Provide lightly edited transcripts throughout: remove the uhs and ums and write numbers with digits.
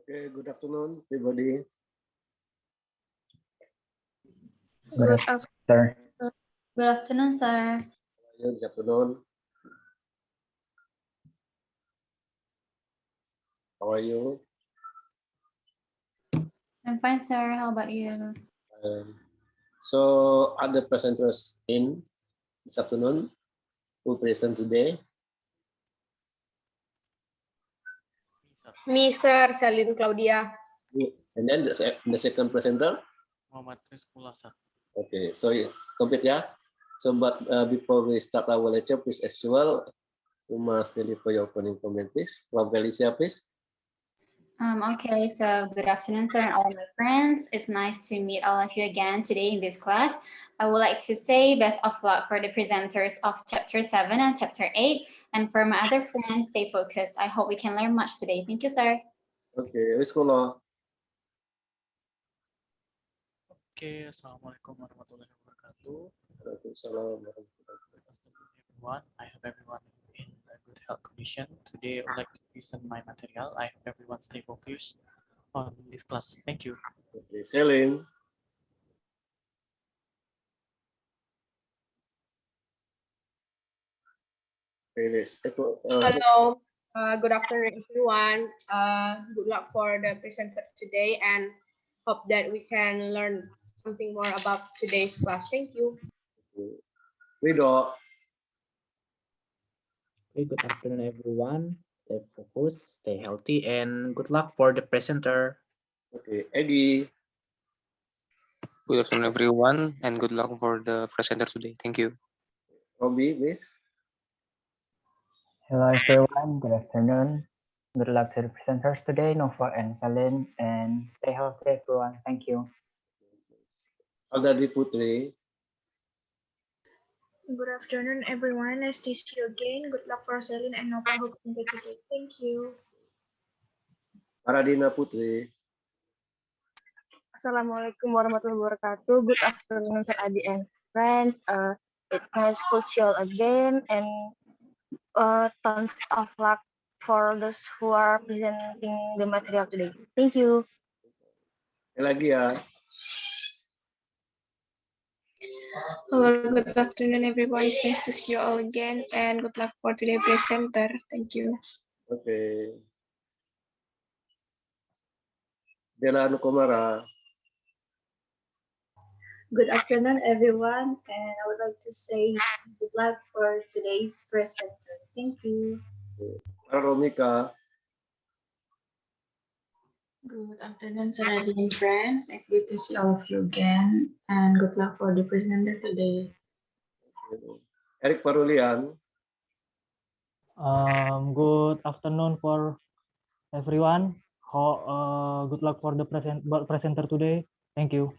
Okay, good afternoon, everybody. Good afternoon. Good afternoon, sir. Good afternoon. How are you? I'm fine, sir. How about you? So, are the presenters in this afternoon who present today? Me, Sir Selin Claudia. And then the second presenter? Muhammad Rizkullah, sir. Okay, so complete, yeah. So, but before we start our lecture, please, as usual, you must deliver your opening comment, please. From Felicia, please. Okay, so good afternoon, sir, and all my friends. It's nice to meet all of you again today in this class. I would like to say best of luck for the presenters of Chapter 7 and Chapter 8. And for my other friends, stay focused. I hope we can learn much today. Thank you, sir. Okay, Rizkullah. Okay, assalamualaikum warahmatullahi wabarakatuh. Waalaikumsalam. Good afternoon, everyone. I hope everyone in a good health condition. Today, I would like to present my material. I hope everyone stay focused on this class. Thank you. Okay, Selin. Hello. Good afternoon, everyone. Good luck for the presenter today, and hope that we can learn something more about today's class. Thank you. Ridho. Okay, good afternoon, everyone. Stay focused, stay healthy, and good luck for the presenter. Okay, Egi. Good afternoon, everyone, and good luck for the presenter today. Thank you. Robi, please. Hello everyone, good afternoon. Good luck to the presenters today, Nova and Salin, and stay healthy everyone. Thank you. Aldadi Putri. Good afternoon, everyone. Nice to see you again. Good luck for Selin and Nova who presented today. Thank you. Aradina Putri. Assalamualaikum warahmatullahi wabarakatuh. Good afternoon, Sir Adi and friends. It's nice to see you all again, and tons of luck for those who are presenting the material today. Thank you. Lagi ya. Hello, good afternoon, everyone. It's nice to see you all again, and good luck for today's presenter. Thank you. Okay. Dela Nukomara. Good afternoon, everyone, and I would like to say good luck for today's presenter. Thank you. Romika. Good afternoon, Sir Adi and friends. It's good to see all of you again, and good luck for the presenter today. Erik Parulian. Good afternoon for everyone. Good luck for the presenter today. Thank you.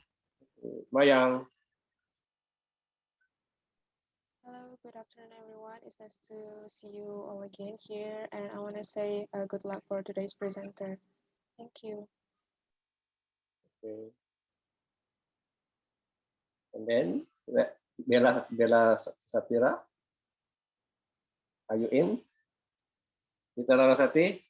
Mayang. Hello, good afternoon, everyone. It's nice to see you all again here, and I want to say good luck for today's presenter. Thank you. Okay. And then Bella Sapira. Are you in? Kita Larasati.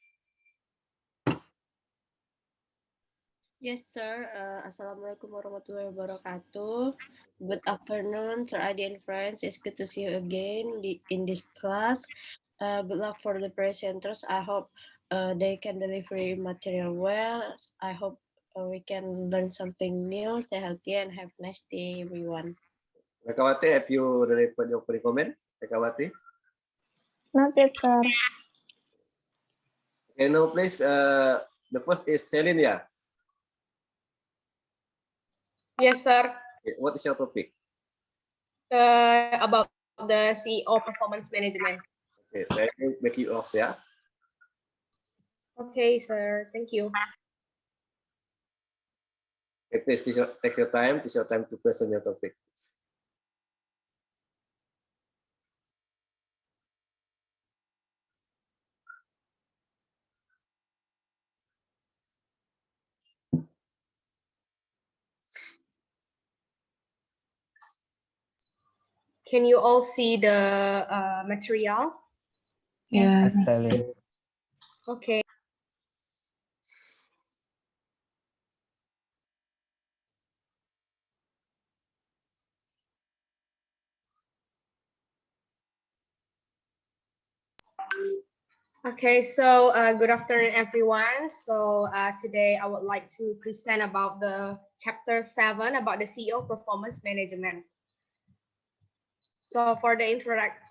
Yes, sir. Assalamualaikum warahmatullahi wabarakatuh. Good afternoon, Sir Adi and friends. It's good to see you again in this class. Good luck for the presenters. I hope they can deliver material well. I hope we can learn something new. Stay healthy and have a nice day, everyone. Rekawati, have you delivered your comment? Rekawati? Not yet, sir. Okay, now please, the first is Selin, yeah? Yes, sir. Okay, what is your topic? About the CEO performance management. Okay, so I will make you off, yeah? Okay, sir. Thank you. Okay, please take your time to present your topic. Can you all see the material? Yes. Selin. Okay. Okay, so good afternoon, everyone. So today I would like to present about the chapter 7 about the CEO performance management. So for the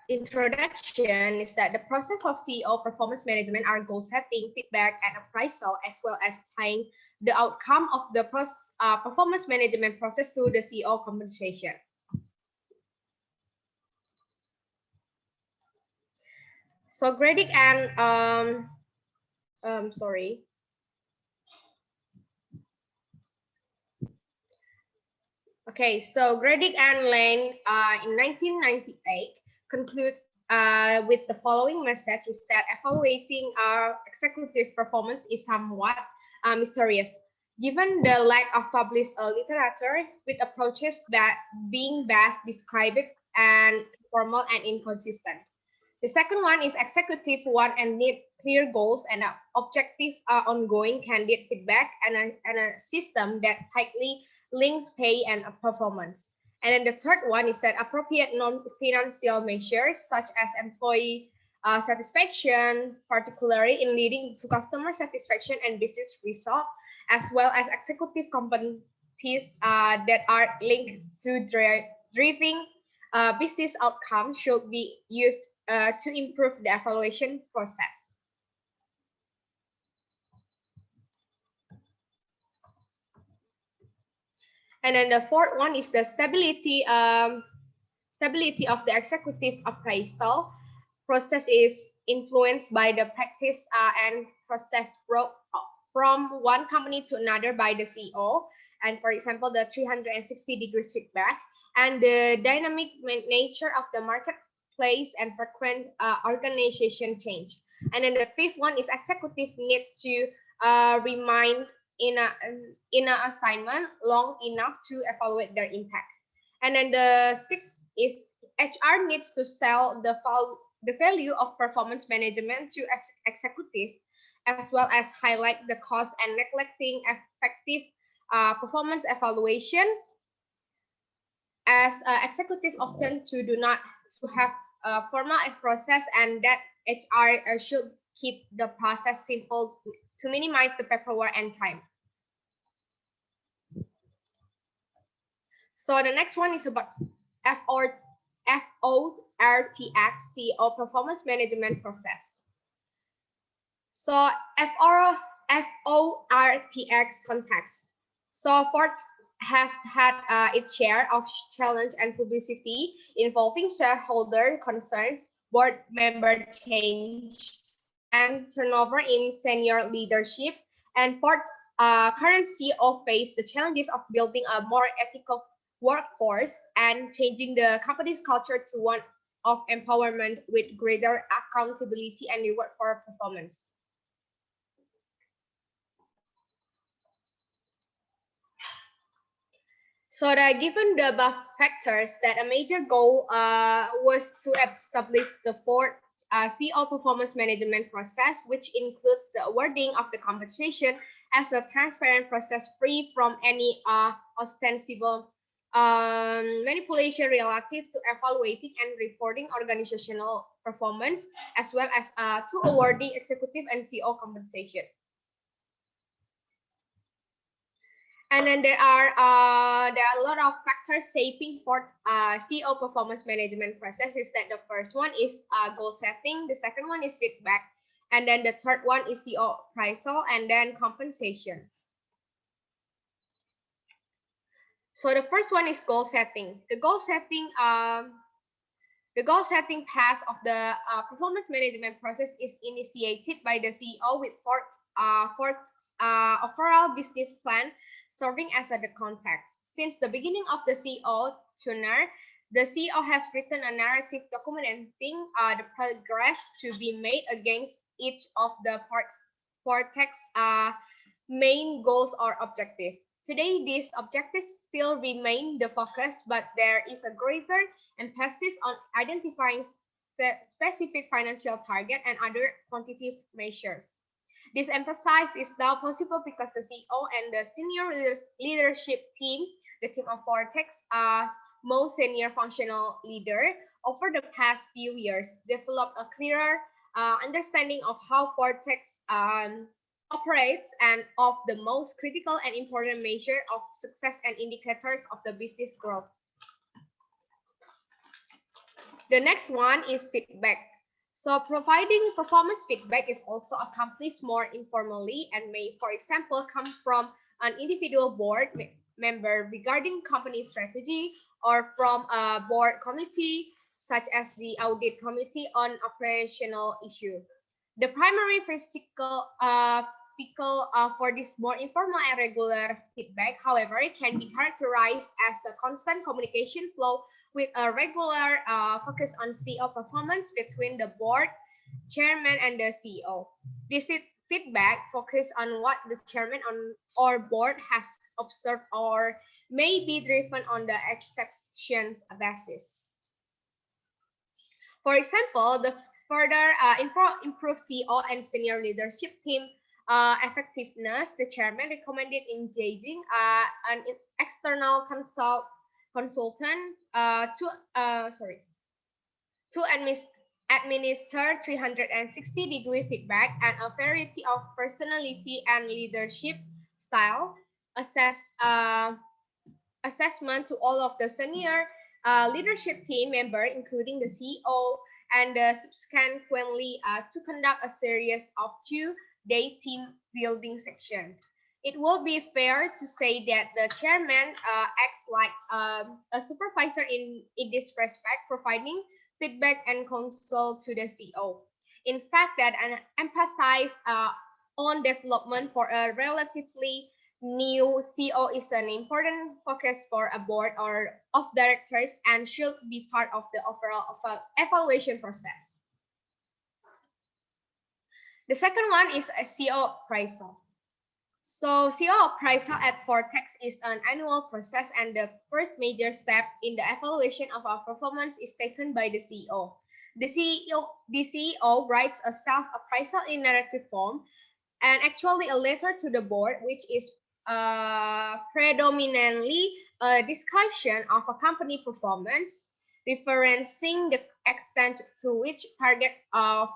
introduction is that the process of CEO performance management are goal setting, feedback, and appraisal, as well as tying the outcome of the performance management process to the CEO compensation. So grading and sorry. Okay, so Gradick and Lane in 1998 conclude with the following message is that evaluating executive performance is somewhat mysterious, given the lack of published literature with approaches that being best described and formal and inconsistent. The second one is executive want and need clear goals and objective ongoing candidate feedback and a system that tightly links pay and performance. And then the third one is that appropriate non-financial measures such as employee satisfaction, particularly in leading to customer satisfaction and business result, as well as executive competencies that are linked to driving business outcome should be used to improve the evaluation process. And then the fourth one is the stability of the executive appraisal process is influenced by the practice and process from one company to another by the CEO. And for example, the 360 degrees feedback and the dynamic nature of the marketplace and frequent organization change. And then the fifth one is executive need to remind in a assignment long enough to evaluate their impact. And then the sixth is HR needs to sell the value of performance management to executive, as well as highlight the cost and neglecting effective performance evaluations, as executive often do not have a formal process, and that HR should keep the process simple to minimize the paperwork and time. So the next one is about FORTX, CEO performance management process. So FORTX context. So Ford has had its share of challenge and publicity involving shareholder concerns, board member change, and turnover in senior leadership. And Ford current CEO faced the challenges of building a more ethical workforce and changing the company's culture to one of empowerment with greater accountability and reward for performance. So that given the above factors, that a major goal was to establish the fourth CEO performance management process, which includes the awarding of the compensation as a transparent process free from any ostensible manipulation relative to evaluating and reporting organizational performance, as well as to awarding executive and CEO compensation. And then there are a lot of factors shaping for CEO performance management processes. That the first one is goal setting, the second one is feedback, and then the third one is CEO appraisal, and then compensation. So the first one is goal setting. The goal setting path of the performance management process is initiated by the CEO with fourth overall business plan serving as the context. Since the beginning of the CEO tenure, the CEO has written a narrative documenting the progress to be made against each of the Vortex main goals or objectives. Today, these objectives still remain the focus, but there is a greater emphasis on identifying specific financial target and other quantitative measures. This emphasis is now possible because the CEO and the senior leadership team, the team of Vortex, most senior functional leader, over the past few years, developed a clearer understanding of how Vortex operates and of the most critical and important measure of success and indicators of the business growth. The next one is feedback. So providing performance feedback is also accomplished more informally and may, for example, come from an individual board member regarding company strategy or from a board committee, such as the audit committee on operational issue. The primary vehicle for this more informal and regular feedback, however, can be characterized as the constant communication flow with a regular focus on CEO performance between the board, chairman, and the CEO. This feedback focus on what the chairman or board has observed or may be driven on the exceptions basis. For example, the further improve CEO and senior leadership team effectiveness, the chairman recommended engaging an external consultant to administer 360-degree feedback and a variety of personality and leadership style assessment to all of the senior leadership team member, including the CEO, and subsequently to conduct a series of 2-day team building section. It will be fair to say that the chairman acts like a supervisor in this respect, providing feedback and counsel to the CEO. In fact, that an emphasis on development for a relatively new CEO is an important focus for a board or of directors and should be part of the overall evaluation process. The second one is a CEO appraisal. So CEO appraisal at Vortex is an annual process, and the first major step in the evaluation of our performance is taken by the CEO. The CEO writes a self-appraisal in narrative form and actually a letter to the board, which is predominantly a discussion of a company performance, referencing the extent to which target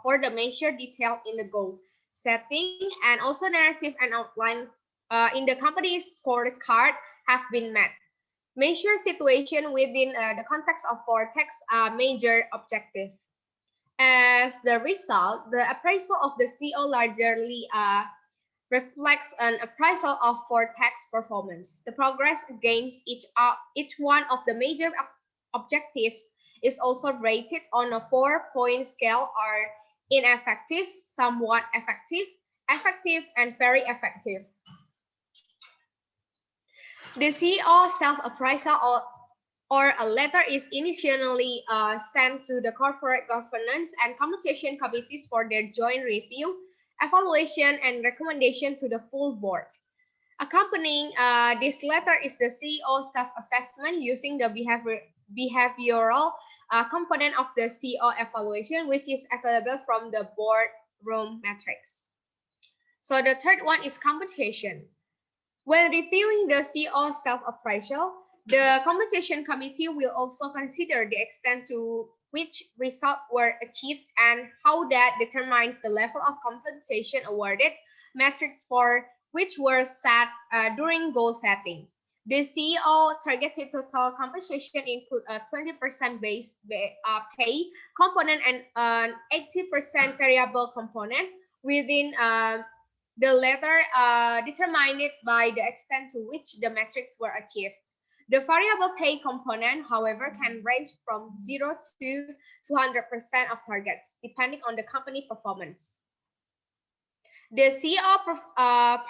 for the measure detailed in the goal setting, and also narrative and outline in the company's scorecard have been met. Measure situation within the context of Vortex major objective. As the result, the appraisal of the CEO largely reflects an appraisal of Vortex performance. The progress against each one of the major objectives is also rated on a 4-point scale, or ineffective, somewhat effective, effective, and very effective. The CEO self-appraisal or a letter is initially sent to the corporate governance and compensation committees for their joint review, evaluation, and recommendation to the full board. Accompanying this letter is the CEO self-assessment using the behavioral component of the CEO evaluation, which is available from the boardroom matrix. So the third one is compensation. When reviewing the CEO self-appraisal, the compensation committee will also consider the extent to which results were achieved and how that determines the level of compensation awarded, metrics for which were set during goal setting. The CEO targeted total compensation include a 20% base pay component and an 80% variable component within the latter determined by the extent to which the metrics were achieved. The variable pay component, however, can range from 0 to 200% of targets, depending on the company performance. The CEO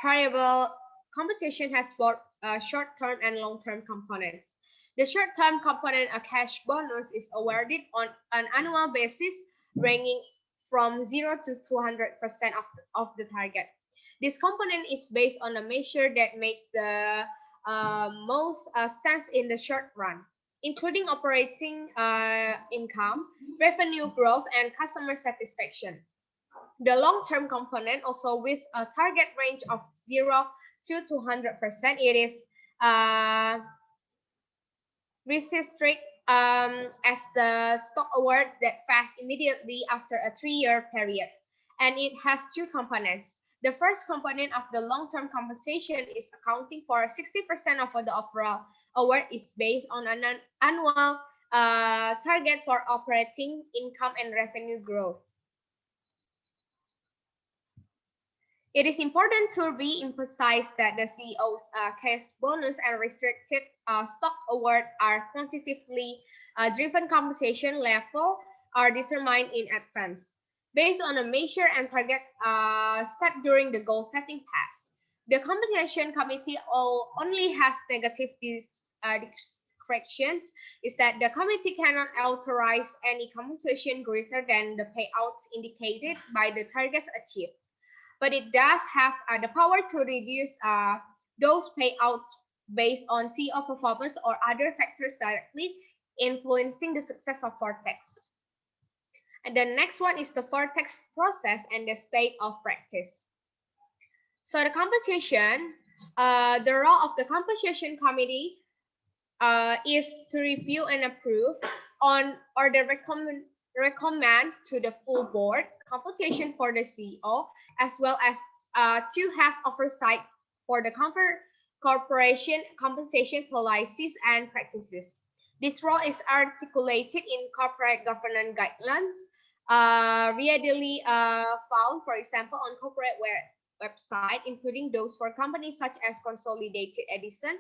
variable compensation has both short-term and long-term components. The short-term component, a cash bonus, is awarded on an annual basis, ranging from 0 to 200% of the target. This component is based on a measure that makes the most sense in the short run, including operating income, revenue growth, and customer satisfaction. The long-term component, also with a target range of 0 to 200%, it is restricted as the stock award that vests immediately after a 3-year period. And it has two components. The first component of the long-term compensation is accounting for 60% of the overall award is based on an annual target for operating income and revenue growth. It is important to re-emphasize that the CEO's cash bonus and restricted stock award are quantitatively driven compensation level are determined in advance, based on a measure and target set during the goal-setting task. The compensation committee only has negative discretions, is that the committee cannot authorize any compensation greater than the payouts indicated by the targets achieved. But it does have the power to reduce those payouts based on CEO performance or other factors directly influencing the success of Vortex. And the next one is the Vortex process and the state of practice. So the compensation, the role of the compensation committee is to review and approve on or the recommend to the full board compensation for the CEO, as well as to have oversight for the corporation compensation policies and practices. This role is articulated in corporate governance guidelines, readily found, for example, on corporate website, including those for companies such as Consolidated Edison,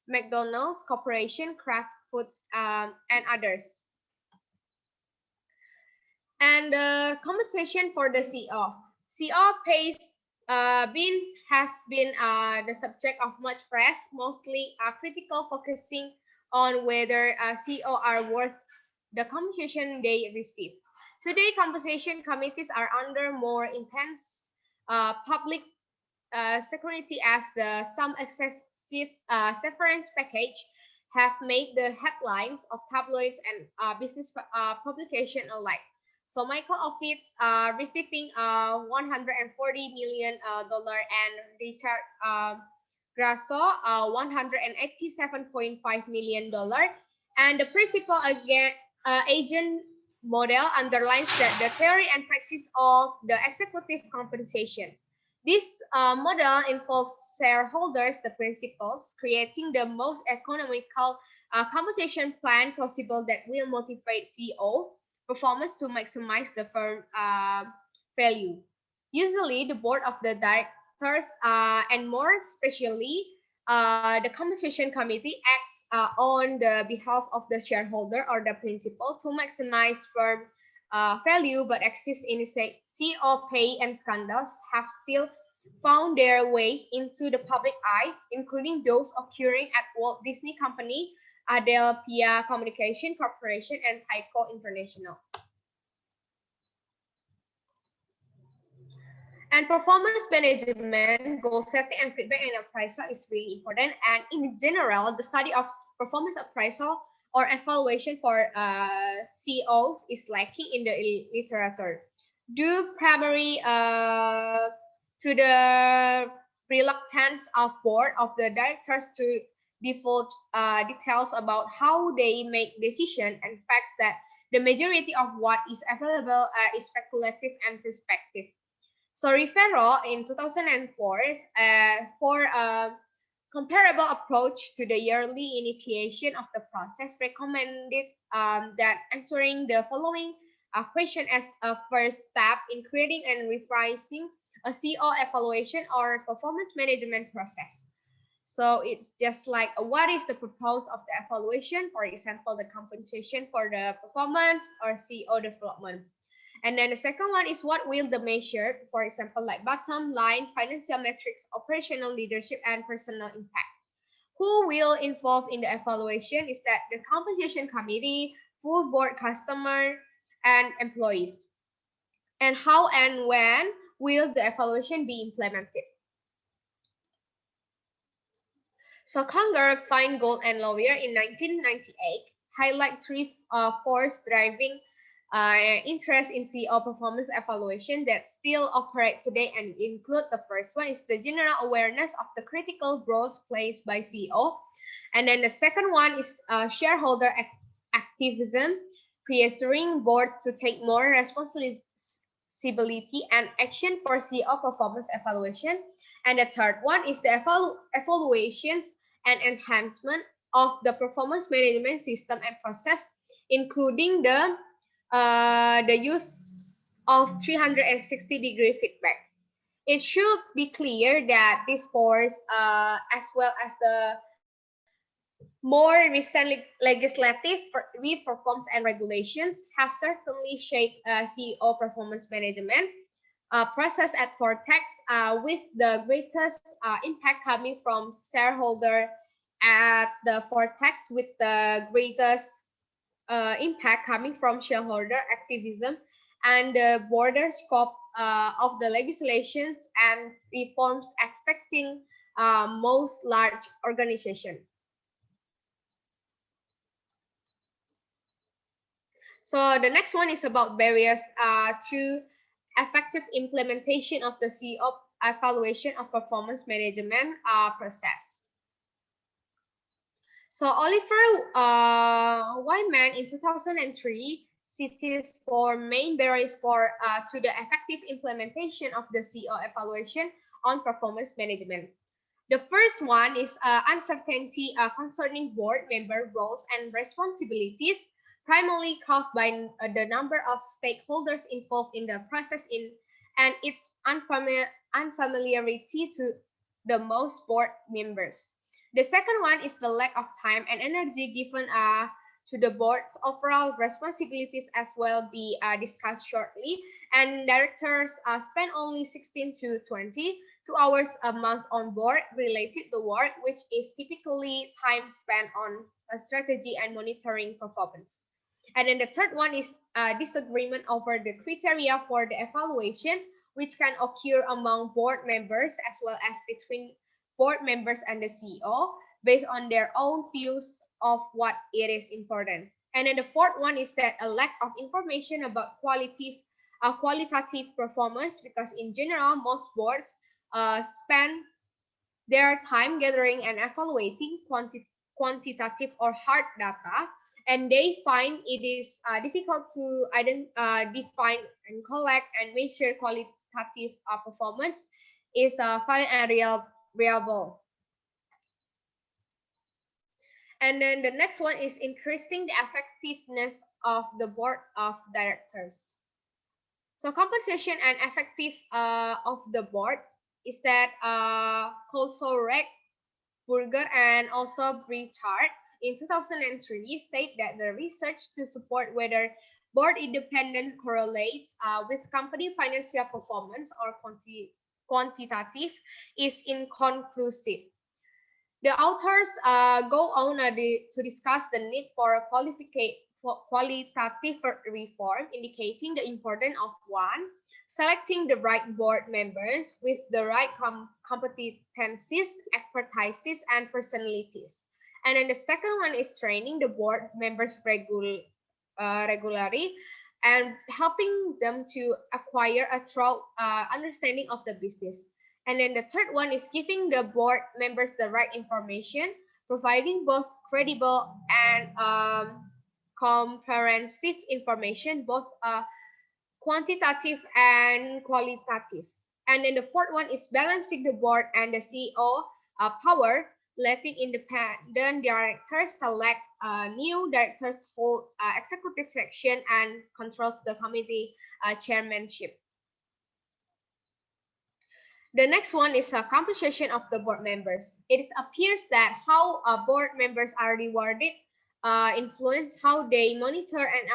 McDonald's Corporation, Kraft Foods, and others. And the compensation for the CEO. CEO pays has been the subject of much press, mostly critical, focusing on whether CEO are worth the compensation they receive. Today, compensation committees are under more intense public scrutiny as some excessive severance package have made the headlines of tabloids and business publication alike. So Michael Offit's receiving $140 million and Richard Grasso $187.5 million. And the principal agent model underlines that the theory and practice of the executive compensation. This model involves shareholders, the principals, creating the most economical compensation plan possible that will motivate CEO performance to maximize the firm value. Usually, the board of the directors and more especially the compensation committee acts on the behalf of the shareholder or the principal to maximize firm value, but exists in CEO pay and scandals have still found their way into the public eye, including those occurring at Walt Disney Company, Adelphia Communication Corporation, and Tyco International. And performance management, goal setting, and feedback and appraisal is really important. And in general, the study of performance appraisal or evaluation for CEOs is lacking in the literature, due primarily to the reluctance of board of the directors to divulge details about how they make decisions and facts that the majority of what is available is speculative and perspective. So Rivero in 2004 for a comparable approach to the yearly initiation of the process recommended that answering the following question as a first step in creating and revising a CEO evaluation or performance management process. So it's just like what is the purpose of the evaluation, for example, the compensation for the performance or CEO development. And then the second one is what will the measure, for example, like bottom line, financial metrics, operational leadership, and personal impact. Who will involve in the evaluation is that the compensation committee, full board, customer, and employees. And how and when will the evaluation be implemented? So Conger, Feingold, and Lawyer in 1998 highlight three forces driving interest in CEO performance evaluation that still operate today, and include the first one is the general awareness of the critical roles played by CEO, and then the second one is shareholder activism, pressuring boards to take more responsibility and action for CEO performance evaluation. And the third one is the evaluations and enhancement of the performance management system and process, including the use of 360-degree feedback. It should be clear that these boards, as well as the more recent legislative reforms and regulations, have certainly shaped CEO performance management process at Vortex, with the greatest impact coming from shareholder at the Vortex, with the greatest impact coming from shareholder activism and the broader scope of the legislations and reforms affecting most large organizations. So the next one is about barriers to effective implementation of the CEO evaluation of performance management process. So Oliver Wyman in 2003 cites four main barriers to the effective implementation of the CEO evaluation on performance management. The first one is uncertainty concerning board member roles and responsibilities, primarily caused by the number of stakeholders involved in the process and its unfamiliarity to the most board members. The second one is the lack of time and energy given to the board's overall responsibilities, as will be discussed shortly. And directors spend only 16 to 22 hours a month on board related to work, which is typically time spent on strategy and monitoring performance. And then the third one is disagreement over the criteria for the evaluation, which can occur among board members as well as between board members and the CEO based on their own views of what it is important. And then the fourth one is that a lack of information about qualitative performance, because in general, most boards spend their time gathering and evaluating quantitative or hard data, and they find it is difficult to define and collect and measure qualitative performance is valid and reliable. And then the next one is increasing the effectiveness of the board of directors. So compensation and effective of the board is that Kosorek, Burger, and also Brichard in 2003 state that the research to support whether board independence correlates with company financial performance or quantitative is inconclusive. The authors go on to discuss the need for a qualitative reform, indicating the importance of one, selecting the right board members with the right competencies, expertises, and personalities. And then the second one is training the board members regularly and helping them to acquire a thorough understanding of the business. And then the third one is giving the board members the right information, providing both credible and comprehensive information, both quantitative and qualitative. And then the fourth one is balancing the board and the CEO power, letting independent directors select new directors, hold executive section, and controls the committee chairmanship. The next one is a compensation of the board members. It appears that how board members are rewarded influence how they monitor and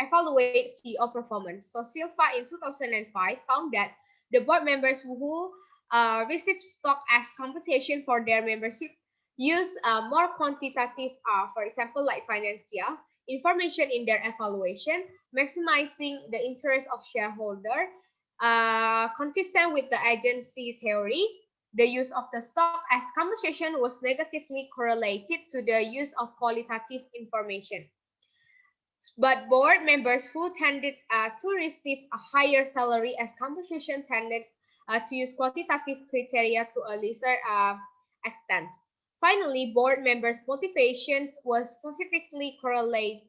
evaluate CEO performance. So Silva in 2005 found that the board members who receive stock as compensation for their membership use more quantitative, for example, like financial information in their evaluation, maximizing the interest of shareholder. Consistent with the agency theory, the use of the stock as compensation was negatively correlated to the use of qualitative information. But board members who tended to receive a higher salary as compensation tended to use quantitative criteria to a lesser extent. Finally, board members' motivations was positively correlated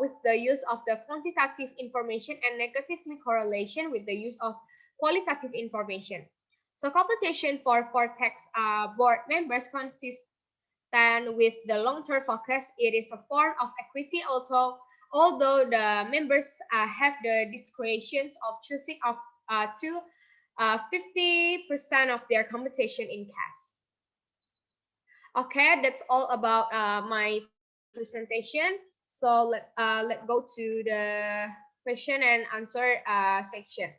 with the use of the quantitative information and negatively correlation with the use of qualitative information. So compensation for Vortex board members consists with the long-term focus. It is a form of equity, although the members have the discretion of choosing up to 50% of their compensation in cash. Okay, that's all about my presentation. So let's go to the question and answer section.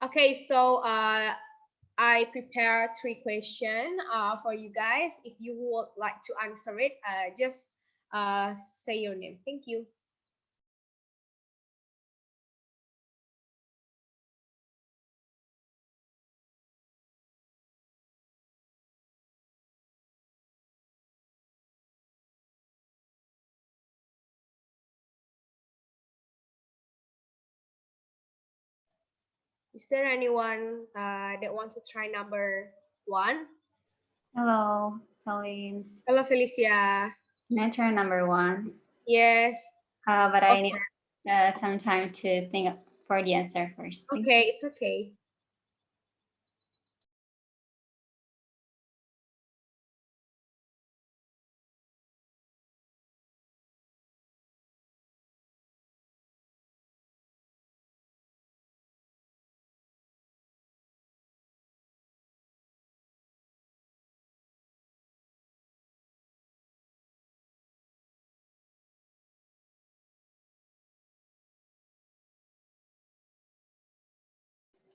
Okay, so I prepared 3 questions for you guys. If you would like to answer it, just say your name. Thank you. Is there anyone that wants to try number 1? Hello, Salim. Hello, Felicia. Can I try number 1? Yes. But I need some time to think for the answer first. Okay, it's okay.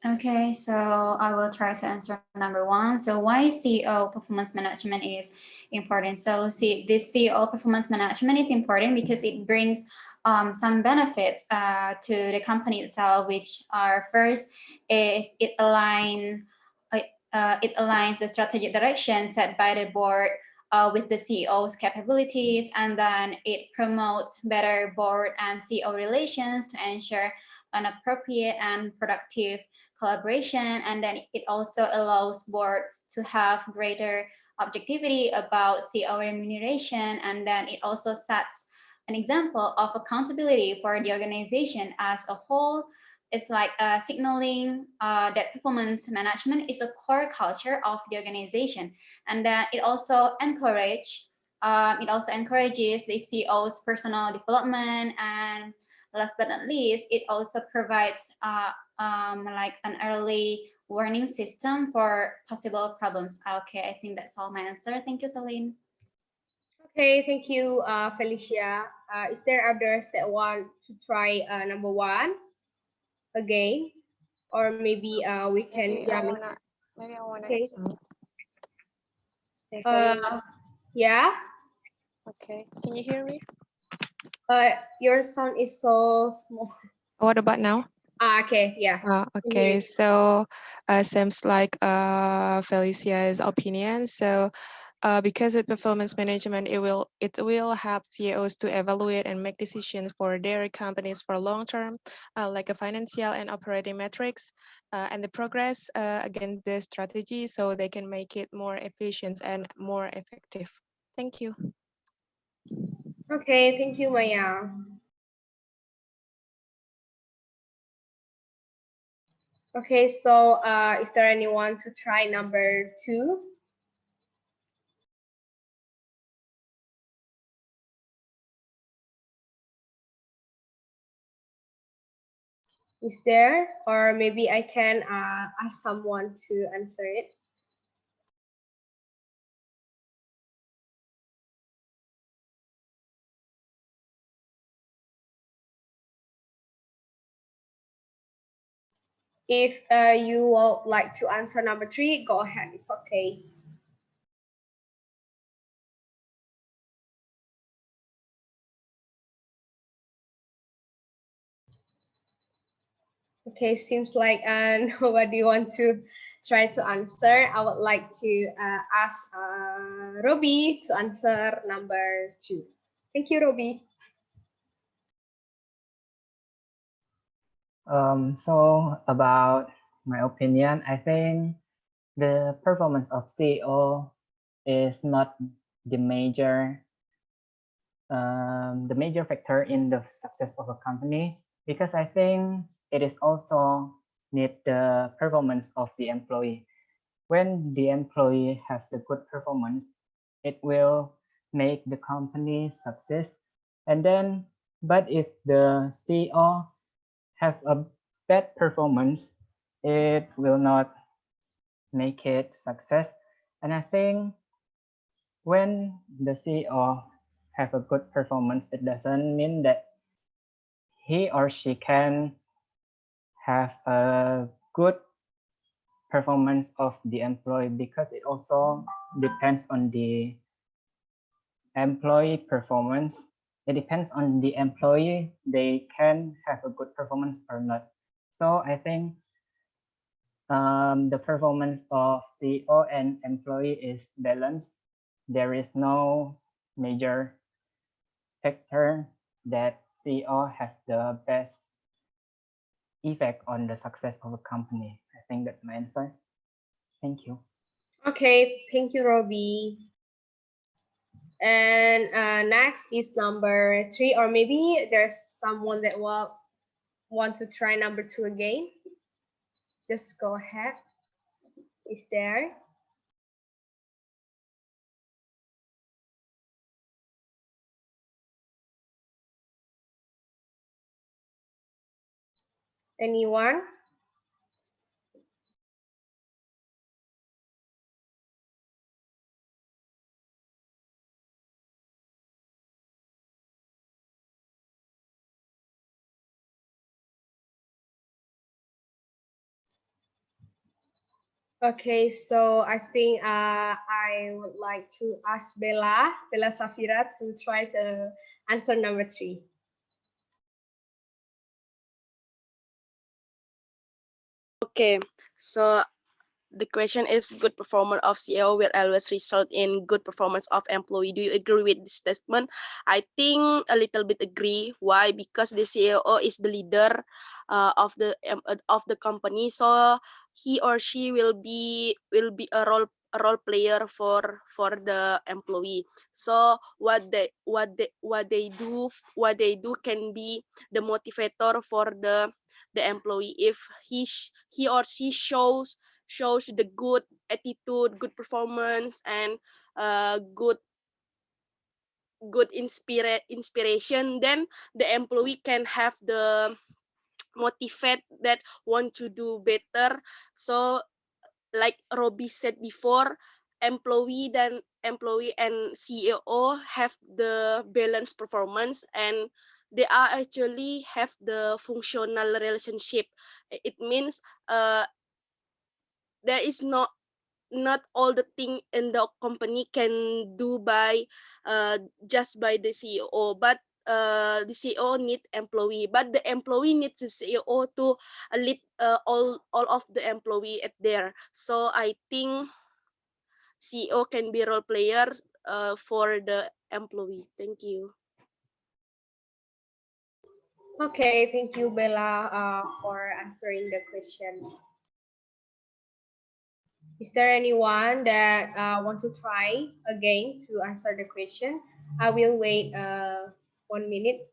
Okay, so I will try to answer number 1. So why CEO performance management is important? So this CEO performance management is important because it brings some benefits to the company itself, which are first is it aligns the strategic direction set by the board with the CEO's capabilities, and then it promotes better board and CEO relations to ensure an appropriate and productive collaboration, and then it also allows boards to have greater objectivity about CEO remuneration, and then it also sets an example of accountability for the organization as a whole. It's like signaling that performance management is a core culture of the organization, and then it also encourages the CEO's personal development, and last but not least, it also provides like an early warning system for possible problems. Okay, I think that's all my answer. Thank you, Celine. Okay, thank you, Felicia. Is there others that want to try number 1 again? Or maybe we can Maybe I wanna okay. answer. Yeah. Okay, can you hear me? Your sound is so small. What about now? Okay, yeah. Okay, so seems like Felicia's opinion. So because with performance management, it will help CEOs to evaluate and make decisions for their companies for long term, like a financial and operating metrics, and the progress against the strategy, so they can make it more efficient and more effective. Thank you. Okay, thank you, Maya. Okay, so is there anyone to try number 2? Is there? Or maybe I can ask someone to answer it. If you would like to answer number 3, go ahead. It's okay. Okay, seems like nobody wants to try to answer. I would like to ask Robbie to answer number 2. Thank you, Robbie. So about my opinion, I think the performance of CEO is not the major factor in the success of a company, because I think it is also need the performance of the employee. When the employee have the good performance, it will make the company success. And then, but if the CEO have a bad performance, it will not make it success. And I think when the CEO have a good performance, it doesn't mean that he or she can have a good performance of the employee, because it also depends on the employee performance. It depends on the employee, they can have a good performance or not. So I think the performance of CEO and employee is balanced. There is no major factor that CEO have the best effect on the success of a company. I think that's my answer. Thank you. Okay, thank you, Robbie. And next is number 3, or maybe there's someone that will want to try number 2 again. Just go ahead. Is there? Anyone? Okay, so I think I would like to ask Bella Safira to try to answer number 3. Okay, so the question is, good performance of CEO will always result in good performance of employee. Do you agree with this statement? I think a little bit agree. Why? Because the CEO is the leader of the company, so he or she will be a role player for the employee. So what they do can be the motivator for the employee. If he or she shows the good attitude, good performance, and good inspiration, then the employee can have the motivate that want to do better. So like Robbie said before, employee and CEO have the balanced performance, and they are actually have the functional relationship. It means there is not all the thing in the company can do by just by the CEO, but the CEO need employee, but the employee needs the CEO to lead all of the employee at there. So I think CEO can be role player for the employee. Thank you. Okay, thank you, Bella, for answering the question. Is there anyone that want to try again to answer the question? I will wait 1 minute.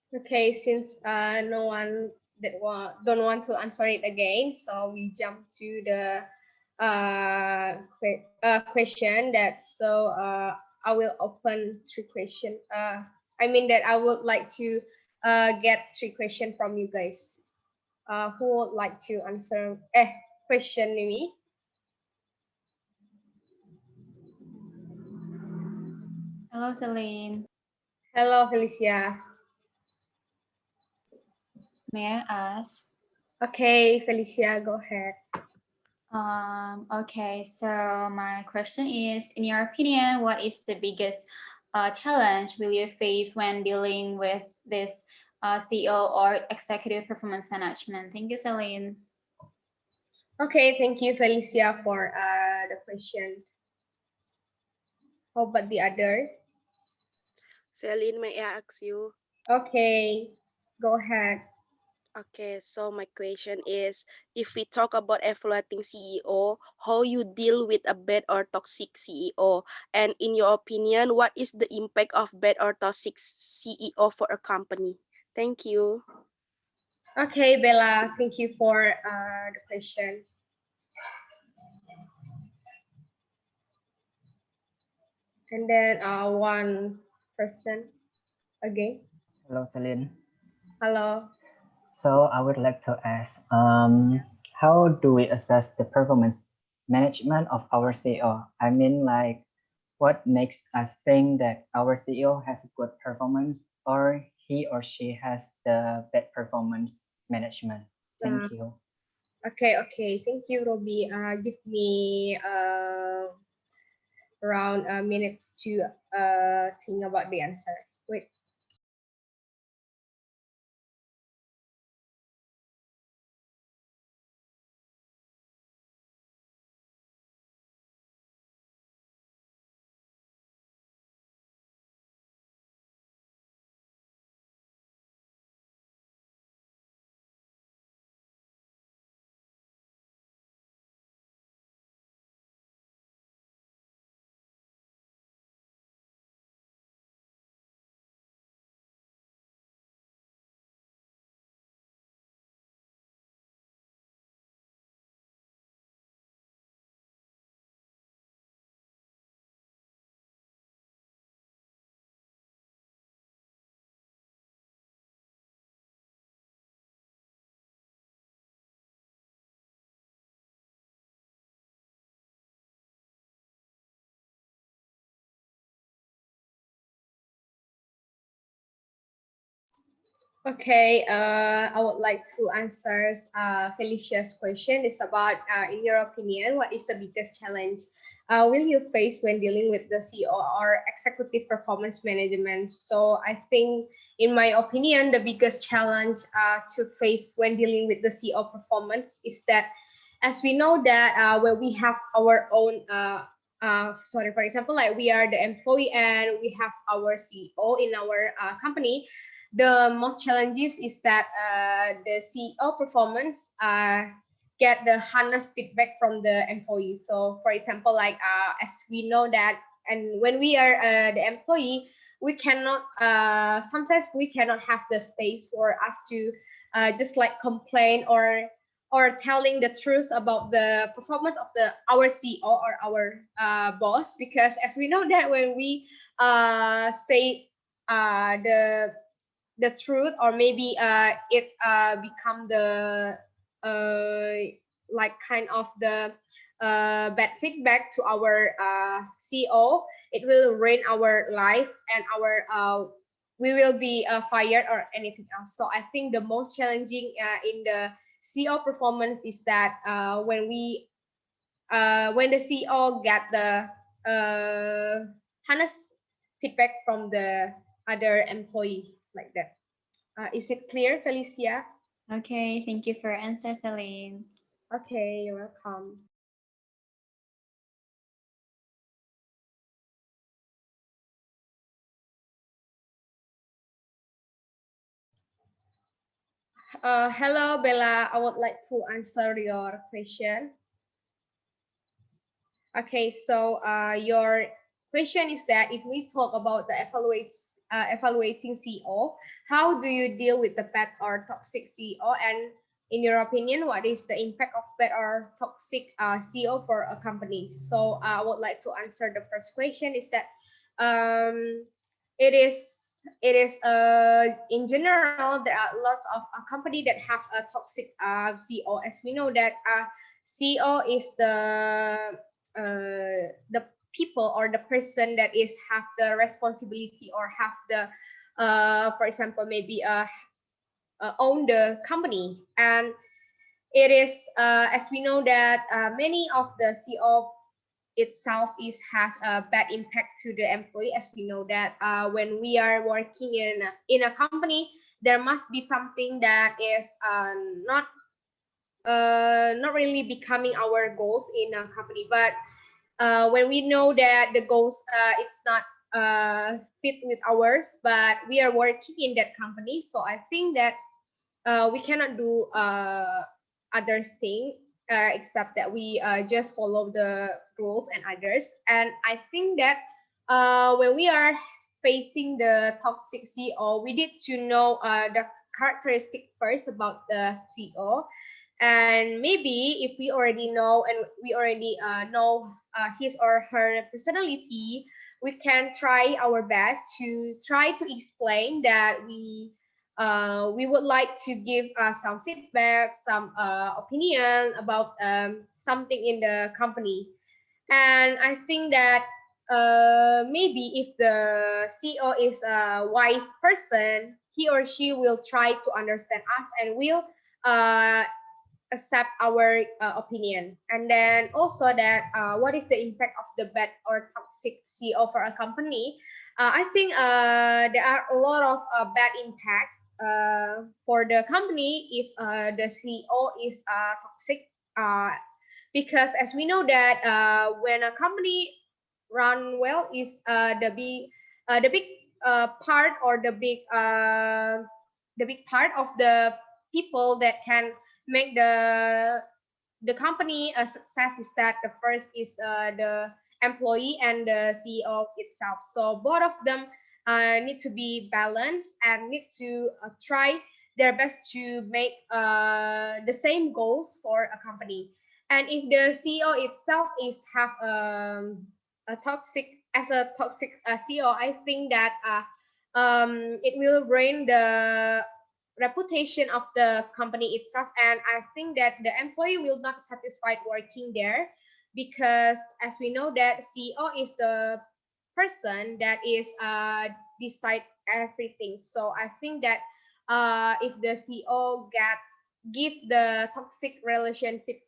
Okay, since no one that don't want to answer it again, so we jump to the question that, so I will open 3 questions. I mean that I would like to get 3 questions from you guys. Who would like to answer question me? Hello, Celine. Hello, Felicia. May I ask? Okay, Felicia, go ahead. Okay, so my question is, in your opinion, what is the biggest challenge will you face when dealing with this CEO or executive performance management? Thank you, Celine. Okay, thank you, Felicia, for the question. How about the other? Celine, may I ask you? Okay, go ahead. Okay, so my question is, if we talk about evaluating CEO, how you deal with a bad or toxic CEO? And in your opinion, what is the impact of bad or toxic CEO for a company? Thank you. Okay, Bella, thank you for the question. And then one person again. Hello, Celine. Hello. So I would like to ask, how do we assess the performance management of our CEO? I mean, like, what makes us think that our CEO has a good performance or he or she has the bad performance management? Thank you. Okay. Thank you, Robbie. Give me around minutes to think about the answer. Wait. Okay, I would like to answer Felicia's question. It's about, in your opinion, what is the biggest challenge will you face when dealing with the CEO or executive performance management? So I think, in my opinion, the biggest challenge to face when dealing with the CEO performance is that, as we know that when we have our own, for example, like we are the employee and we have our CEO in our company, the most challenges is that the CEO performance get the honest feedback from the employee. So for example, like as we know that, and when we are the employee, we cannot sometimes we cannot have the space for us to just like complain or telling the truth about the performance of our CEO or our boss, because as we know that when we say the truth, or maybe it become the like kind of the bad feedback to our CEO, it will ruin our life and our we will be fired or anything else. So I think the most challenging in the CEO performance is that when the CEO get the honest feedback from the other employee, like that. Is it clear, Felicia? Okay, thank you for your answer, Celine. Okay, you're welcome. Hello, Bella. I would like to answer your question. Okay, so your question is that if we talk about the evaluating CEO, how do you deal with the bad or toxic CEO? And in your opinion, what is the impact of bad or toxic CEO for a company? So I would like to answer the first question is that it is in general, there are lots of company that have a toxic CEO. As we know that CEO is the people or the person that is have the responsibility or have the for example, maybe own the company. And it is as we know that many of the CEO itself has a bad impact to the employee. As we know that when we are working in a company, there must be something that is not really becoming our goals in a company. But when we know that the goals it's not fit with ours, but we are working in that company, so I think that we cannot do other thing except that we just follow the rules and others. And I think that when we are facing the toxic CEO, we need to know the characteristic first about the CEO. And maybe if we already know and we already know his or her personality, we can try our best to try to explain that we would like to give some feedback, some opinion about something in the company. And I think that maybe if the CEO is a wise person, he or she will try to understand us and will accept our opinion. And then also that what is the impact of the bad or toxic CEO for a company? I think there are a lot of bad impact for the company if the CEO is toxic, because as we know that when a company run well is the big part or the big part of the people that can make the company a success is that the first is the employee and the CEO itself. So both of them need to be balanced and need to try their best to make the same goals for a company. And if the CEO itself is have a toxic CEO, I think that it will ruin the reputation of the company itself, and I think that the employee will not satisfied working there, because as we know that CEO is the person that is decide everything. So I think that if the CEO give the toxic relationship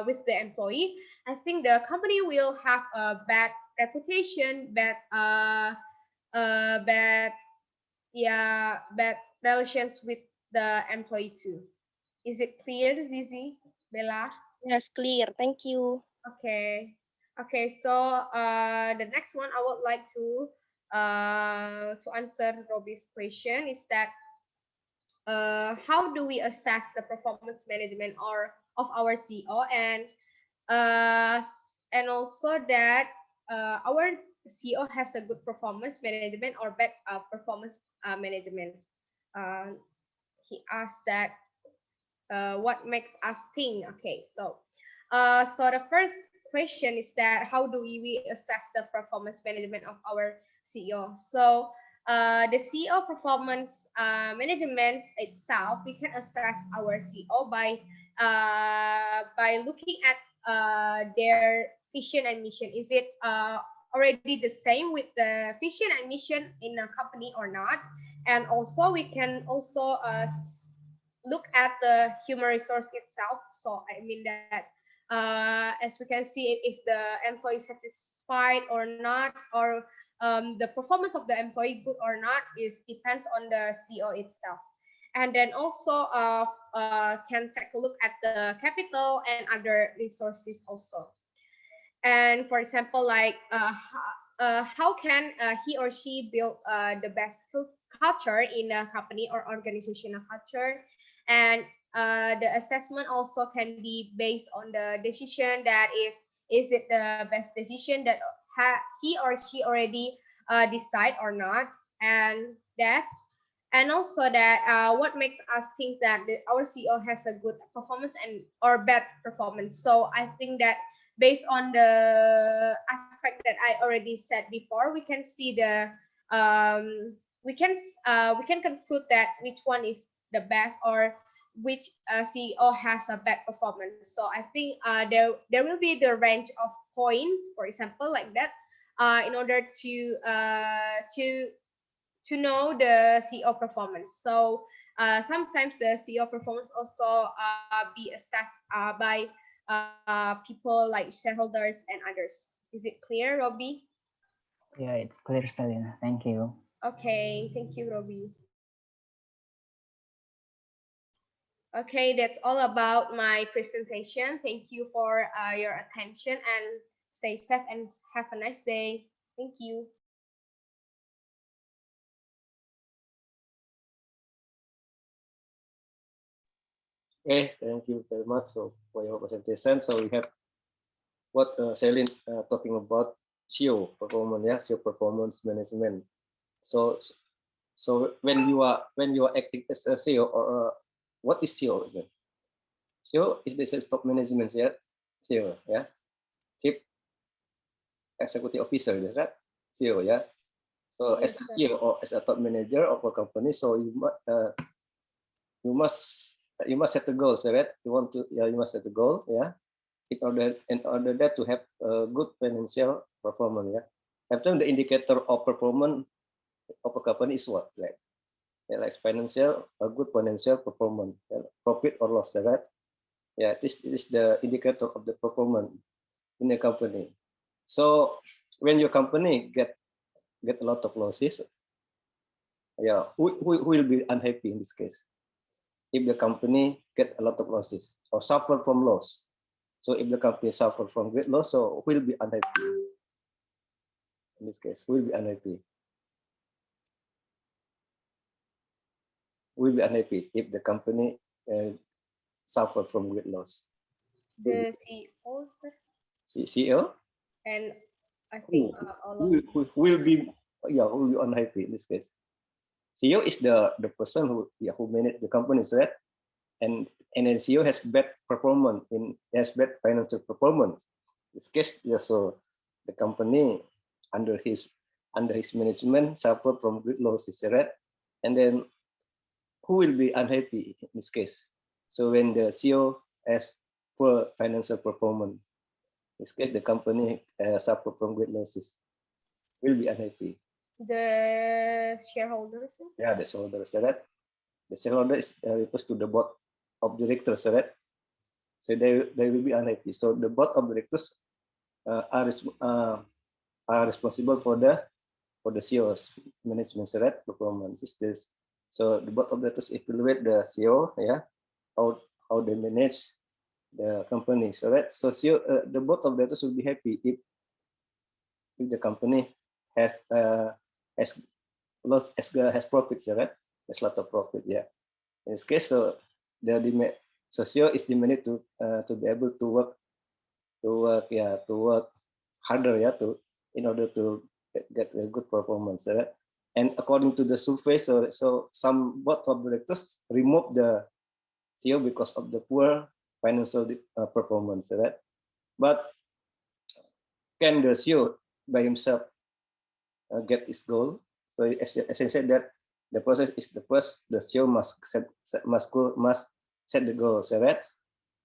with the employee, I think the company will have a bad reputation, bad relations with the employee too. Is it clear, Zizi, Bella? Yes, clear. Thank you. Okay. Okay, so the next one I would like to answer Robbie's question is that how do we assess the performance management or of our CEO, and also that our CEO has a good performance management or bad performance management. He asked that what makes us think. Okay, so the first question is that how do we assess the performance management of our CEO? So the CEO performance management itself, we can assess our CEO by looking at their vision and mission. Is it already the same with the vision and mission in a company or not? And also we can also look at the human resource itself. So I mean that as we can see if the employee is satisfied or not, or the performance of the employee good or not is depends on the CEO itself. And then also can take a look at the capital and other resources also. And for example, like how can he or she build the best culture in a company or organizational culture? And the assessment also can be based on the decision that is it the best decision that he or she already decide or not? And also that what makes us think that our CEO has a good performance and or bad performance. So I think that based on the aspect that I already said before, we can see the we can conclude that which one is the best or which CEO has a bad performance. So I think there will be the range of points, for example, like that, in order to know the CEO performance. So sometimes the CEO performance also be assessed by people like shareholders and others. Is it clear, Robbie? Yeah, it's clear, Selena. Thank you. Okay, thank you, Robbie. Okay, that's all about my presentation. Thank you for your attention and stay safe and have a nice day. Thank you. Okay, thank you very much for your presentation. So we have what Celine talking about CEO performance, yeah, CEO performance management. So when you are acting as a CEO or what is CEO again? CEO is the top management, yeah, CEO, yeah, Chief Executive Officer, is that CEO, yeah. So as a CEO or as a top manager of a company, so you must set a goal, right? You must set a goal, yeah. In order that to have a good financial performance, yeah. Sometimes the indicator of performance of a company is what, like a good financial performance, profit or loss, right? Yeah, this is the indicator of the performance in a company. So when your company get a lot of losses, yeah, who will be unhappy in this case? If the company get a lot of losses or suffer from loss. So if the company suffer from great loss, so who will be unhappy? In this case, who will be unhappy? Who will be unhappy if the company suffer from great loss? The CEO, sir. CEO? And I think who will be unhappy in this case? CEO is the person who manage the company, right? And then CEO has bad performance has bad financial performance. In this case, yeah, so the company under his management suffer from great losses, right? And then who will be unhappy in this case? So when the CEO has poor financial performance, in this case the company suffer from great losses, will be unhappy. The shareholders. Yeah, the shareholders, right? The shareholder is refers to the board of directors, right? So they will be unhappy. So the board of directors are responsible for the CEO's management, right? Performance is this. So the board of directors evaluate the CEO, yeah, how they manage the company, so right? So CEO, the board of directors will be happy if the company has profits, right? There's a lot of profit, yeah. In this case, so CEO is demanded to be able to work harder, yeah, in order to get a good performance, right? And according to the survey, so some board of directors remove the CEO because of the poor financial performance, right? But can the CEO by himself get his goal? So as I said that the process is the CEO must set the goal, so right?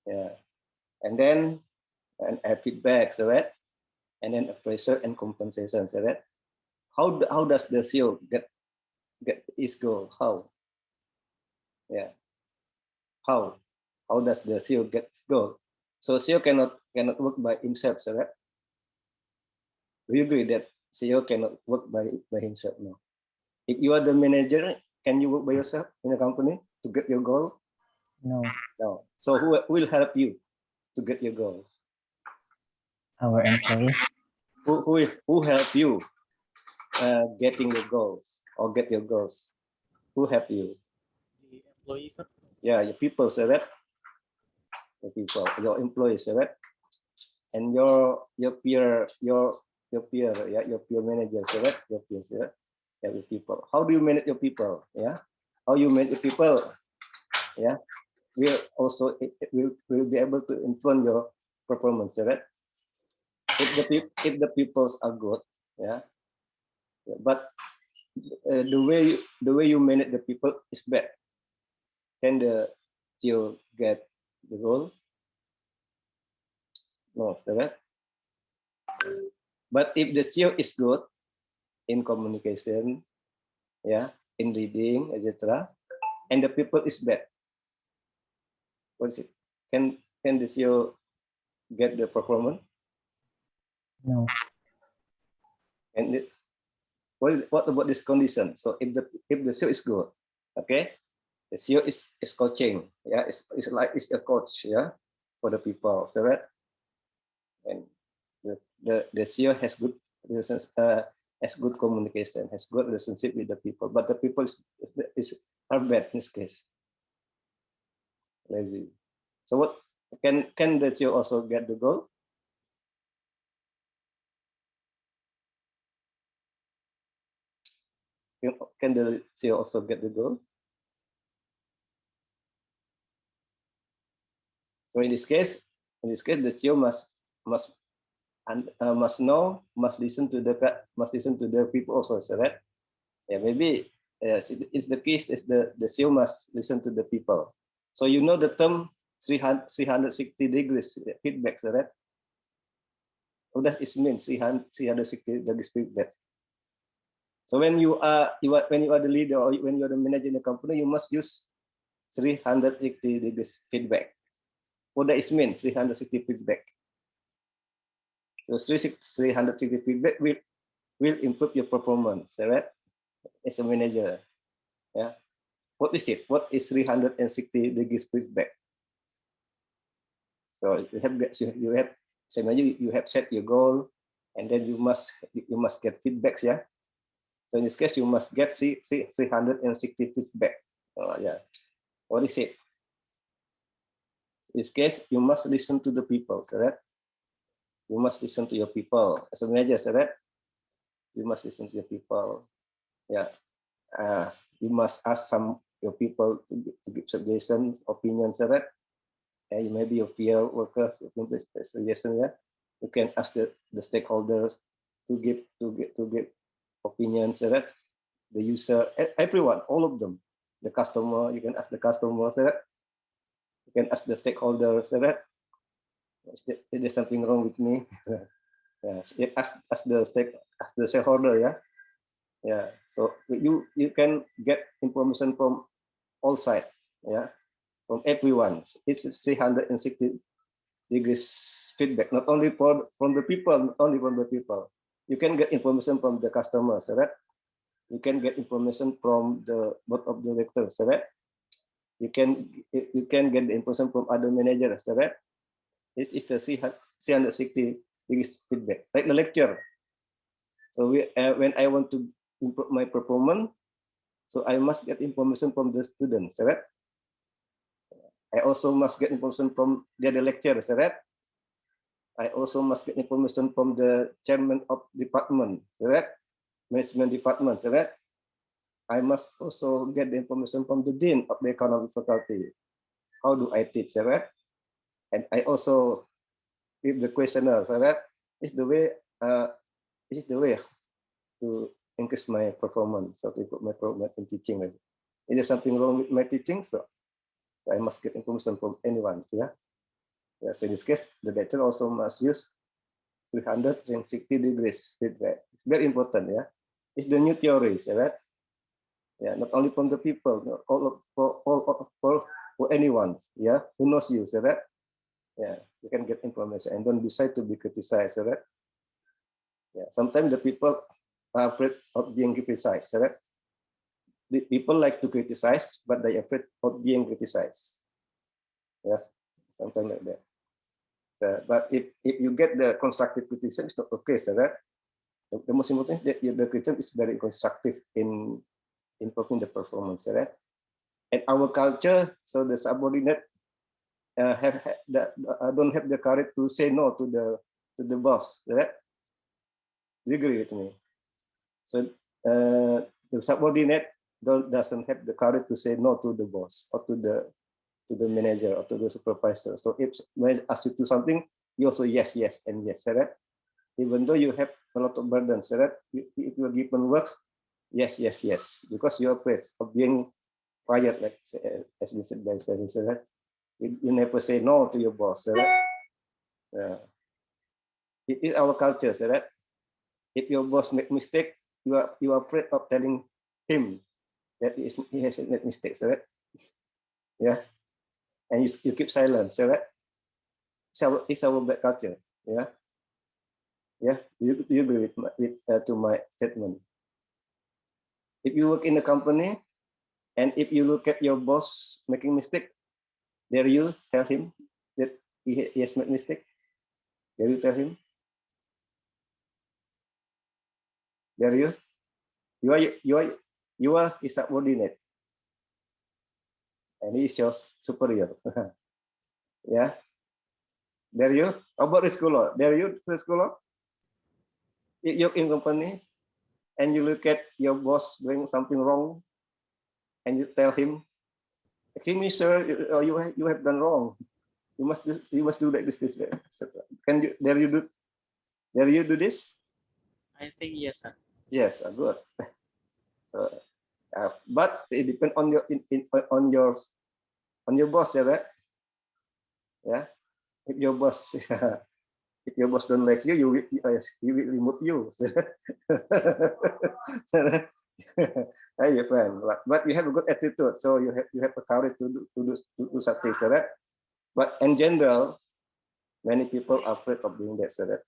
Yeah, and then a feedback, so right? And then appraisal and compensation, so right? How does the CEO get his goal? How? Yeah. How does the CEO get his goal? So CEO cannot work by himself, so right? Do you agree that CEO cannot work by himself? No. If you are the manager, can you work by yourself in a company to get your goal? No. No. So who will help you to get your goals? Our employees. Who help you getting your goals or get your goals? Who help you? The employees. Yeah, your people, so that the people, your employees, so that, and your peer, your peer, yeah, your peer manager, so that your peers, yeah, your people. How do you manage your people? Yeah, how you manage your people? Yeah, will also will be able to influence your performance, right? If the peoples are good, yeah, but the way you manage the people is bad. Can the CEO get the goal? No, right? But if the CEO is good in communication, yeah, in reading, etc., and the people is bad, what's it? Can the CEO get the performance? No. And what about this condition? So if the CEO is good, okay, The CEO is coaching, yeah, it's a coach, yeah, for the people, so that, and the CEO has good has good communication, has good relationship with the people, but the people are bad in this case, lazy. So what can the CEO also get the goal? Can the CEO also get the goal? So in this case, the CEO must know, must listen to the people also, so that, yeah, maybe it's the case is the CEO must listen to the people. So you know the term 360 degrees feedback, so that, what does it mean, 360 degrees feedback? So when you are the leader or when you are the manager in the company, you must use 360 degrees feedback. What does it mean, 360 feedback? So 360 feedback will improve your performance, right? As a manager, yeah. What is it? What is 360 degrees feedback? So you have you have set your goal, and then you must get feedbacks, yeah. So in this case, you must get 360 feedback. Yeah. What is it? In this case, you must listen to the people, correct? You must listen to your people as a manager, correct? You must listen to your people. Yeah. You must ask your people to give suggestions, opinions, correct? Yeah, maybe your peer workers, suggestions. Yeah. You can ask the stakeholders to give opinions, correct? The user, everyone, all of them. The customer, you can ask the customer, correct? You can ask the stakeholders, correct? Is there something wrong with me? Yes, ask the shareholder, yeah. Yeah, so you can get information from all sides, yeah, from everyone. It's 360 degrees feedback, not only from the people, not only from the people. You can get information from the customers, right? You can get information from the board of directors, right? You can get the information from other managers, right? This is the 360 degrees feedback, like the lecture. So when I want to improve my performance, so I must get information from the students, right? I also must get information from the lecturers, right? I also must get information from the chairman of department, right? Management department, right? I must also get the information from the dean of the economic faculty. How do I teach, right? And I also give the questionnaire, right? Is the way to increase my performance, so to improve my performance in teaching. Is there something wrong with my teaching? So I must get information from anyone, yeah. Yeah, so in this case, the lecturer also must use 360 degrees feedback. It's very important, yeah. It's the new theories, right? Yeah, not only from the people, for anyone, yeah, who knows you, right? Yeah, you can get information and don't decide to be criticized, right? Yeah, sometimes the people are afraid of being criticized, right? The people like to criticize, but they're afraid of being criticized. Yeah, sometimes like that. But if you get the constructive criticism, it's not okay, so right? The most important is that the criticism is very constructive in improving the performance, right? And our culture, so the subordinate don't have the courage to say no to the boss, right? Do you agree with me? So the subordinate doesn't have the courage to say no to the boss or to the manager or to the supervisor. So if manager asks you to do something, you also yes, yes, and yes, right? Even though you have a lot of burdens, right? If you are given works, yes, yes, yes, because you're afraid of being fired, like as we said by Sally, right? You never say no to your boss, right? It is our culture, right? If your boss make mistake, you are afraid of telling him that he has made mistakes, right? Yeah, and you keep silent, right? It's our bad culture, yeah. Yeah, you agree with to my statement. If you work in a company, And if you look at your boss making mistake, dare you tell him that he has made mistake? Dare you tell him? Dare you? You are his subordinate, and he is your superior. Yeah. Dare you? How about risk law? Dare you risk law? If you're in company and you look at your boss doing something wrong, and you tell him, "Excuse me, sir, you have done wrong. You must do like this, etc." Can you dare you do this? I think yes, sir. Yes, good. But it depends on your boss, yeah, right? Yeah. If your boss if your boss don't like you, he will remove you. Hey, your friend. But you have a good attitude, so you have the courage to do something, right? But in general, many people are afraid of doing that, right?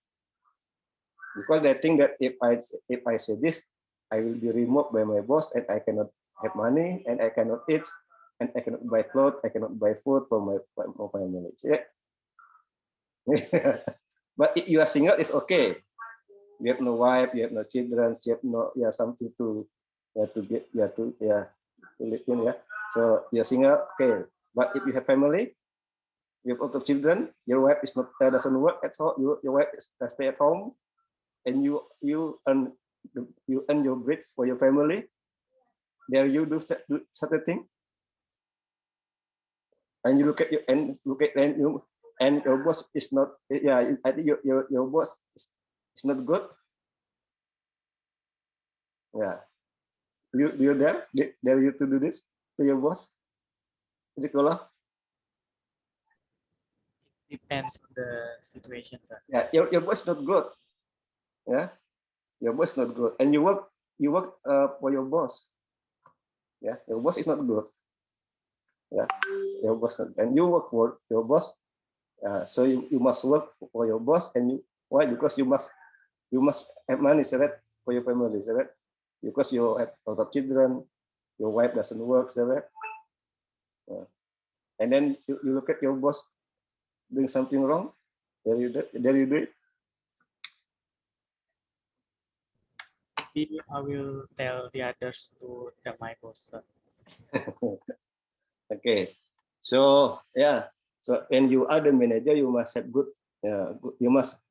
Because they think that if I say this, I will be removed by my boss, and I cannot have money, and I cannot eat, and I cannot buy clothes, I cannot buy food for my family. Yeah. But if you are single, it's okay. You have no wife, you have no children, you have no something to get to live in, yeah. So you're single, okay. But if you have family, you have a lot of children, your wife is not doesn't work at all. Your wife is stay at home, and you earn your breaks for your family. There you do such a thing, and you look at and your boss is not. Yeah, I think your boss is not good. Yeah, you dare you to do this to your boss? Nicola? Depends on the situation, sir. Yeah, your boss not good. Yeah, your boss not good, and you work for your boss. Yeah, your boss is not good. Yeah, your boss and you work for your boss. So you must work for your boss, and why? Because you must have money, right, for your family, right? Because you have a lot of children, your wife doesn't work, right? And then you look at your boss doing something wrong, there you do it. Maybe I will tell the others to tell my boss, sir. Okay, so yeah, so when you are the manager, you must have good. You must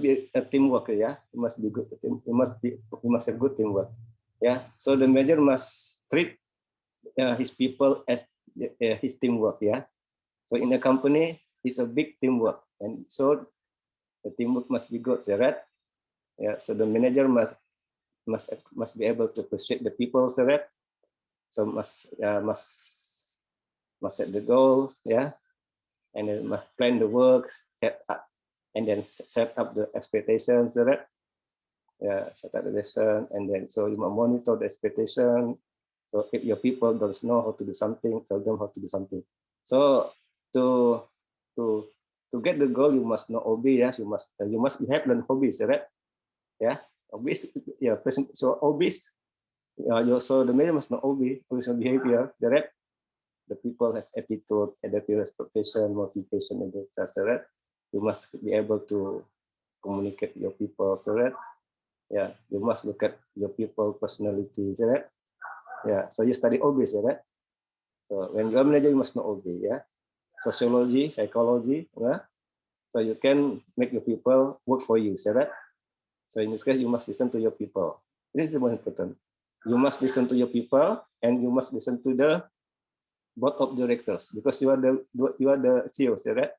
be a teamwork. Yeah, you must be good. You must have good teamwork. Yeah, so the manager must treat his people as his teamwork. Yeah, so in a company, it's a big teamwork, and so the teamwork must be good, right? Yeah, so the manager must be able to persuade the people, right? So must set the goals, yeah, and then must plan the works, and then set up the expectations, right? Yeah, set up the lesson, and then so you must monitor the expectation. So if your people don't know how to do something, tell them how to do something. So to get the goal, you must know OB, yes. You have learned hobbies, right? Yeah, hobbies, yeah. So hobbies, so the manager must know OB, personal behavior, right? The people has attitude, adaptive expectation, motivation, and etc. Right? You must be able to communicate with your people, so that yeah, you must look at your people personality, right? Yeah, so you study OB, right? So when you are manager, you must know OB, yeah. Sociology, psychology, yeah. So you can make your people work for you, right? So in this case, you must listen to your people. This is the most important. You must listen to your people, and you must listen to the board of directors, because you are the CEO, right?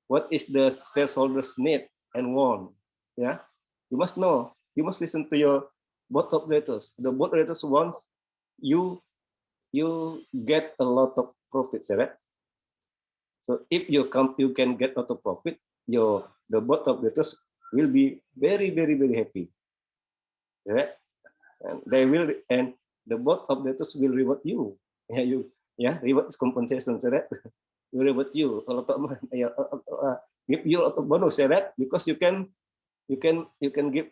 What is the shareholders need and want? Yeah, you must know. You must listen to your board of directors. The board of directors wants you get a lot of profits, right? So if you can get a lot of profit, the board of directors will be very, very, very happy, right? And the board of directors will reward you. Yeah, reward is compensation, right? Will reward you a lot of money, give you a lot of bonus, right? Because you can give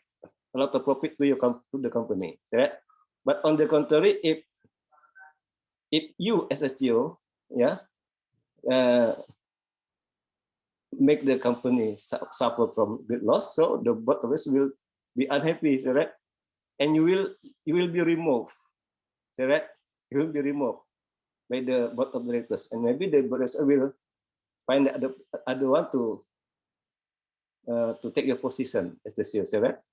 a lot of profit to the company, right? But on the contrary, if if you as a CEO, yeah, make the company suffer from great loss, so the board of us will be unhappy, correct? And you will be removed, correct? You will be removed by the board of directors, and maybe the board of directors will find the other one to take your position as the CEO, correct?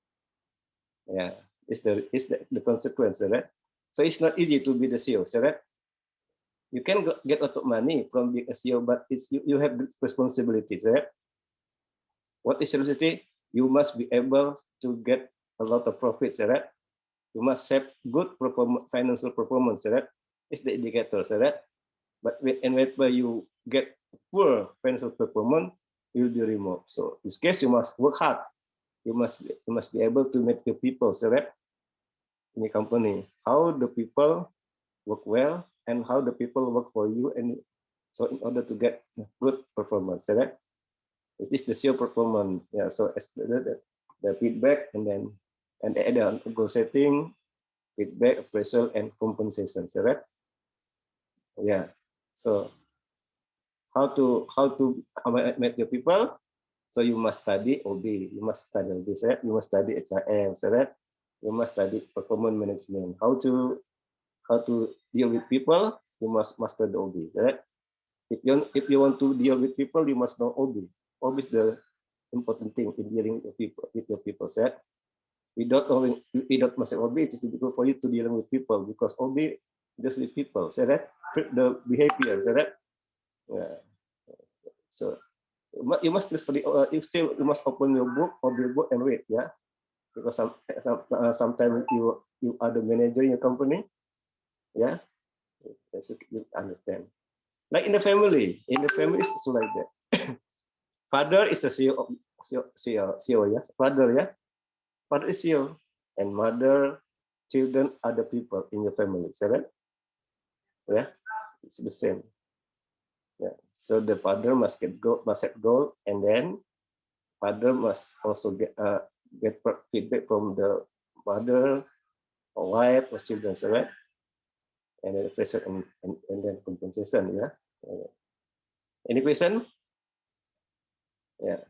Yeah, it's the consequence, right? So it's not easy to be the CEO, correct? You can get a lot of money from being a CEO, but you have responsibilities, right? What is responsibility? You must be able to get a lot of profits, right? You must have good financial performance, right? It's the indicator, right? But whenever you get poor financial performance, you will be removed. So in this case, you must work hard. You must be able to make the people, correct? In the company, how the people work well and how the people work for you, and so in order to get good performance, right? Is this the CEO performance? Yeah. So as the feedback and then the goal setting, feedback, appraisal, and compensation, right? Yeah. So how to make the people? So you must study OB. You must study this, right? You must study HRM, right? You must study performance management. How to deal with people? You must master the OB, right? If you want to deal with people, you must know OB. OB is the important thing in dealing with your people, right? Without master OB, it is difficult for you to deal with people because OB deals with people, right? The behavior, right? Yeah. So you must study. You must open your book or your book and read, yeah. Because sometimes you are the manager in your company, yeah. So you understand. Like in the family it's also like that. Father is a CEO, yeah. Father, yeah. Father is CEO, and mother, children, other people in your family, right? Yeah, it's the same. Yeah. So the father must have goal, and then father must also get feedback from the mother or wife or children, right? And then pressure and then compensation, yeah. Any question? Yeah.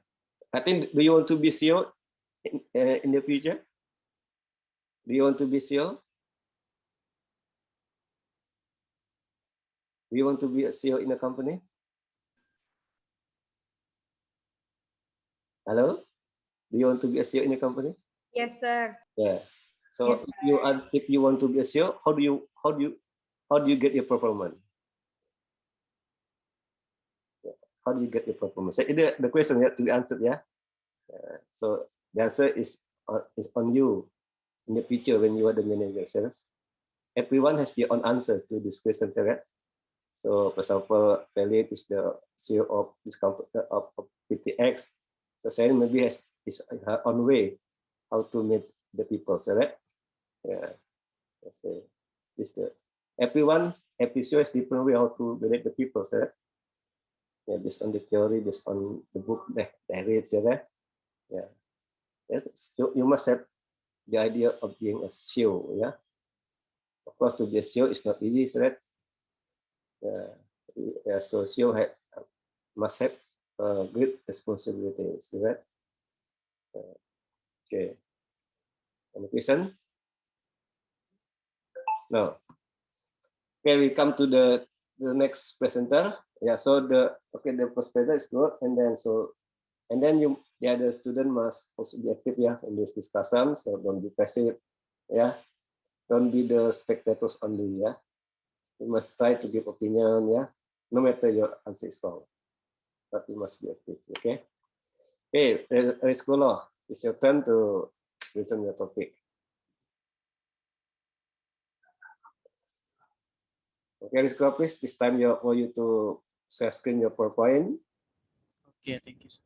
I think, do you want to be CEO in the future? Do you want to be CEO? Do you want to be a CEO in a company? Hello? Do you want to be a CEO in a company? Yes, sir. Yeah. So Yes, if you want to be a CEO, how do you get your performance? How do you get your performance? So the question has to be answered, yeah. So the answer is on you in the future when you are the manager, sales. Everyone has their own answer to this question, correct? So for example, Felix is the CEO of this company of PTX. So Sharon maybe has her own way how to meet the people, correct? Yeah. Let's say this every CEO has different way how to relate the people, correct? Yeah, based on the theory, based on the book that I read, correct? Yeah. So you must have the idea of being a CEO, yeah. Of course, to be a CEO is not easy, right? Yeah, so CEO must have great responsibilities, right? Okay. Any question? No. Okay, we come to the next presenter. Yeah, so the first presenter is good, and then the other student must also be active, yeah, in this discussion. So don't be passive, yeah. Don't be the spectators only, yeah. You must try to give opinion, yeah. No matter your answer is wrong, but you must be active, okay. Okay, Rizkolo, it's your turn to present your topic. Okay, Rizkolo, please, this time for you to share screen your PowerPoint. Okay, thank you, sir.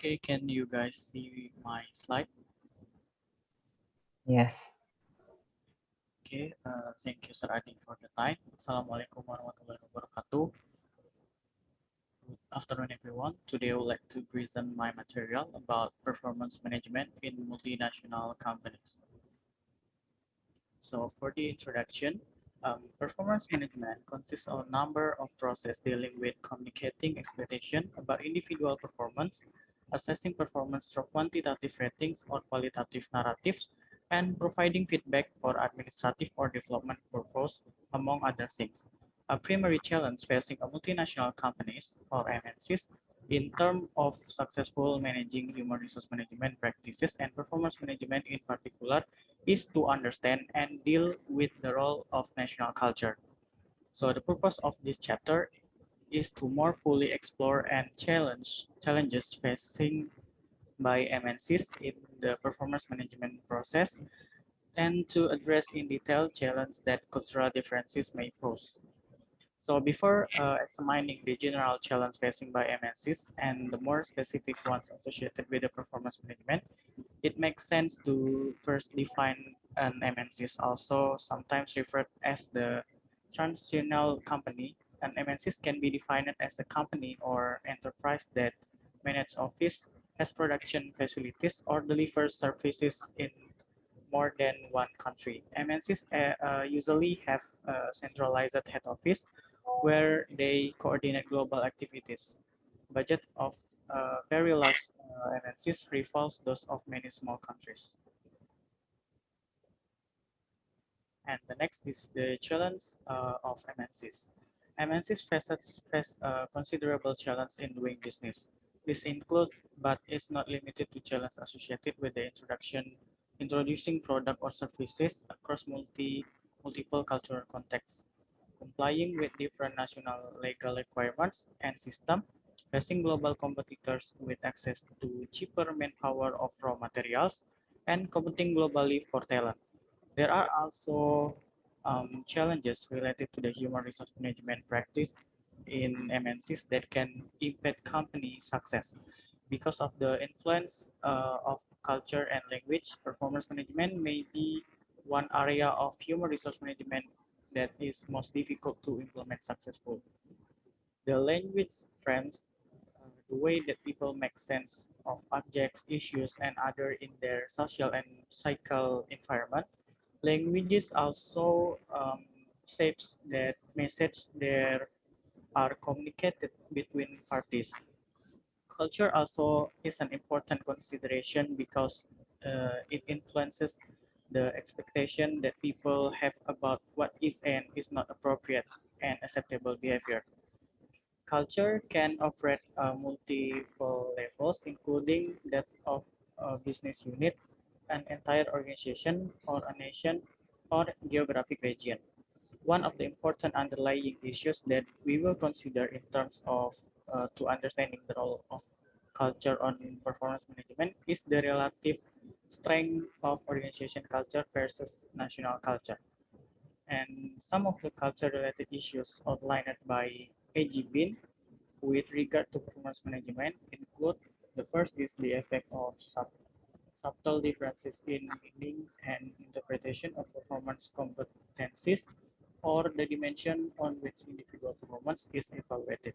Okay, can you guys see my slide? Yes. Okay, thank you, Sir Adi, for the time. Assalamualaikum warahmatullahi wabarakatuh. Good afternoon, everyone. Today, I would like to present my material about performance management in multinational companies. So, for the introduction, performance management consists of a number of processes dealing with communicating expectation about individual performance, assessing performance through quantitative ratings or qualitative narratives, and providing feedback for administrative or development purpose, among other things. A primary challenge facing a multinational companies or MNCs in terms of successful managing human resource management practices and performance management in particular is to understand and deal with the role of national culture. So the purpose of this chapter is to more fully explore and challenges facing by MNCs in the performance management process and to address in detail challenges that cultural differences may pose. So before examining the general challenge facing by MNCs and the more specific ones associated with the performance management, it makes sense to first define an MNCs, also sometimes referred as the transnational company. An MNCs can be defined as a company or enterprise that manages office, has production facilities, or delivers services in more than one country. MNCs usually have a centralized head office where they coordinate global activities. Budget of very large MNCs revolves those of many small countries. And the next is the challenge of MNCs. MNCs face considerable challenge in doing business. This includes, but is not limited to, challenges associated with the introducing product or services across multiple cultural contexts, complying with different national legal requirements and systems, facing global competitors with access to cheaper manpower of raw materials, and competing globally for talent. There are also challenges related to the human resource management practice in MNCs that can impact company success. Because of the influence of culture and language, performance management may be one area of human resource management that is most difficult to implement successfully. The language frames the way that people make sense of objects, issues, and other in their social and psychical environment. Languages also shapes that message that are communicated between parties. Culture also is an important consideration because it influences the expectation that people have about what is and is not appropriate and acceptable behavior. Culture can operate multiple levels, including that of a business unit, an entire organization, or a nation, or geographic region. One of the important underlying issues that we will consider in terms of to understanding the role of culture on performance management is the relative strength of organization culture versus national culture. And some of the culture-related issues outlined by A.G. Bin with regard to performance management include the first is the effect of subtle differences in meaning and interpretation of performance competencies or the dimension on which individual performance is evaluated.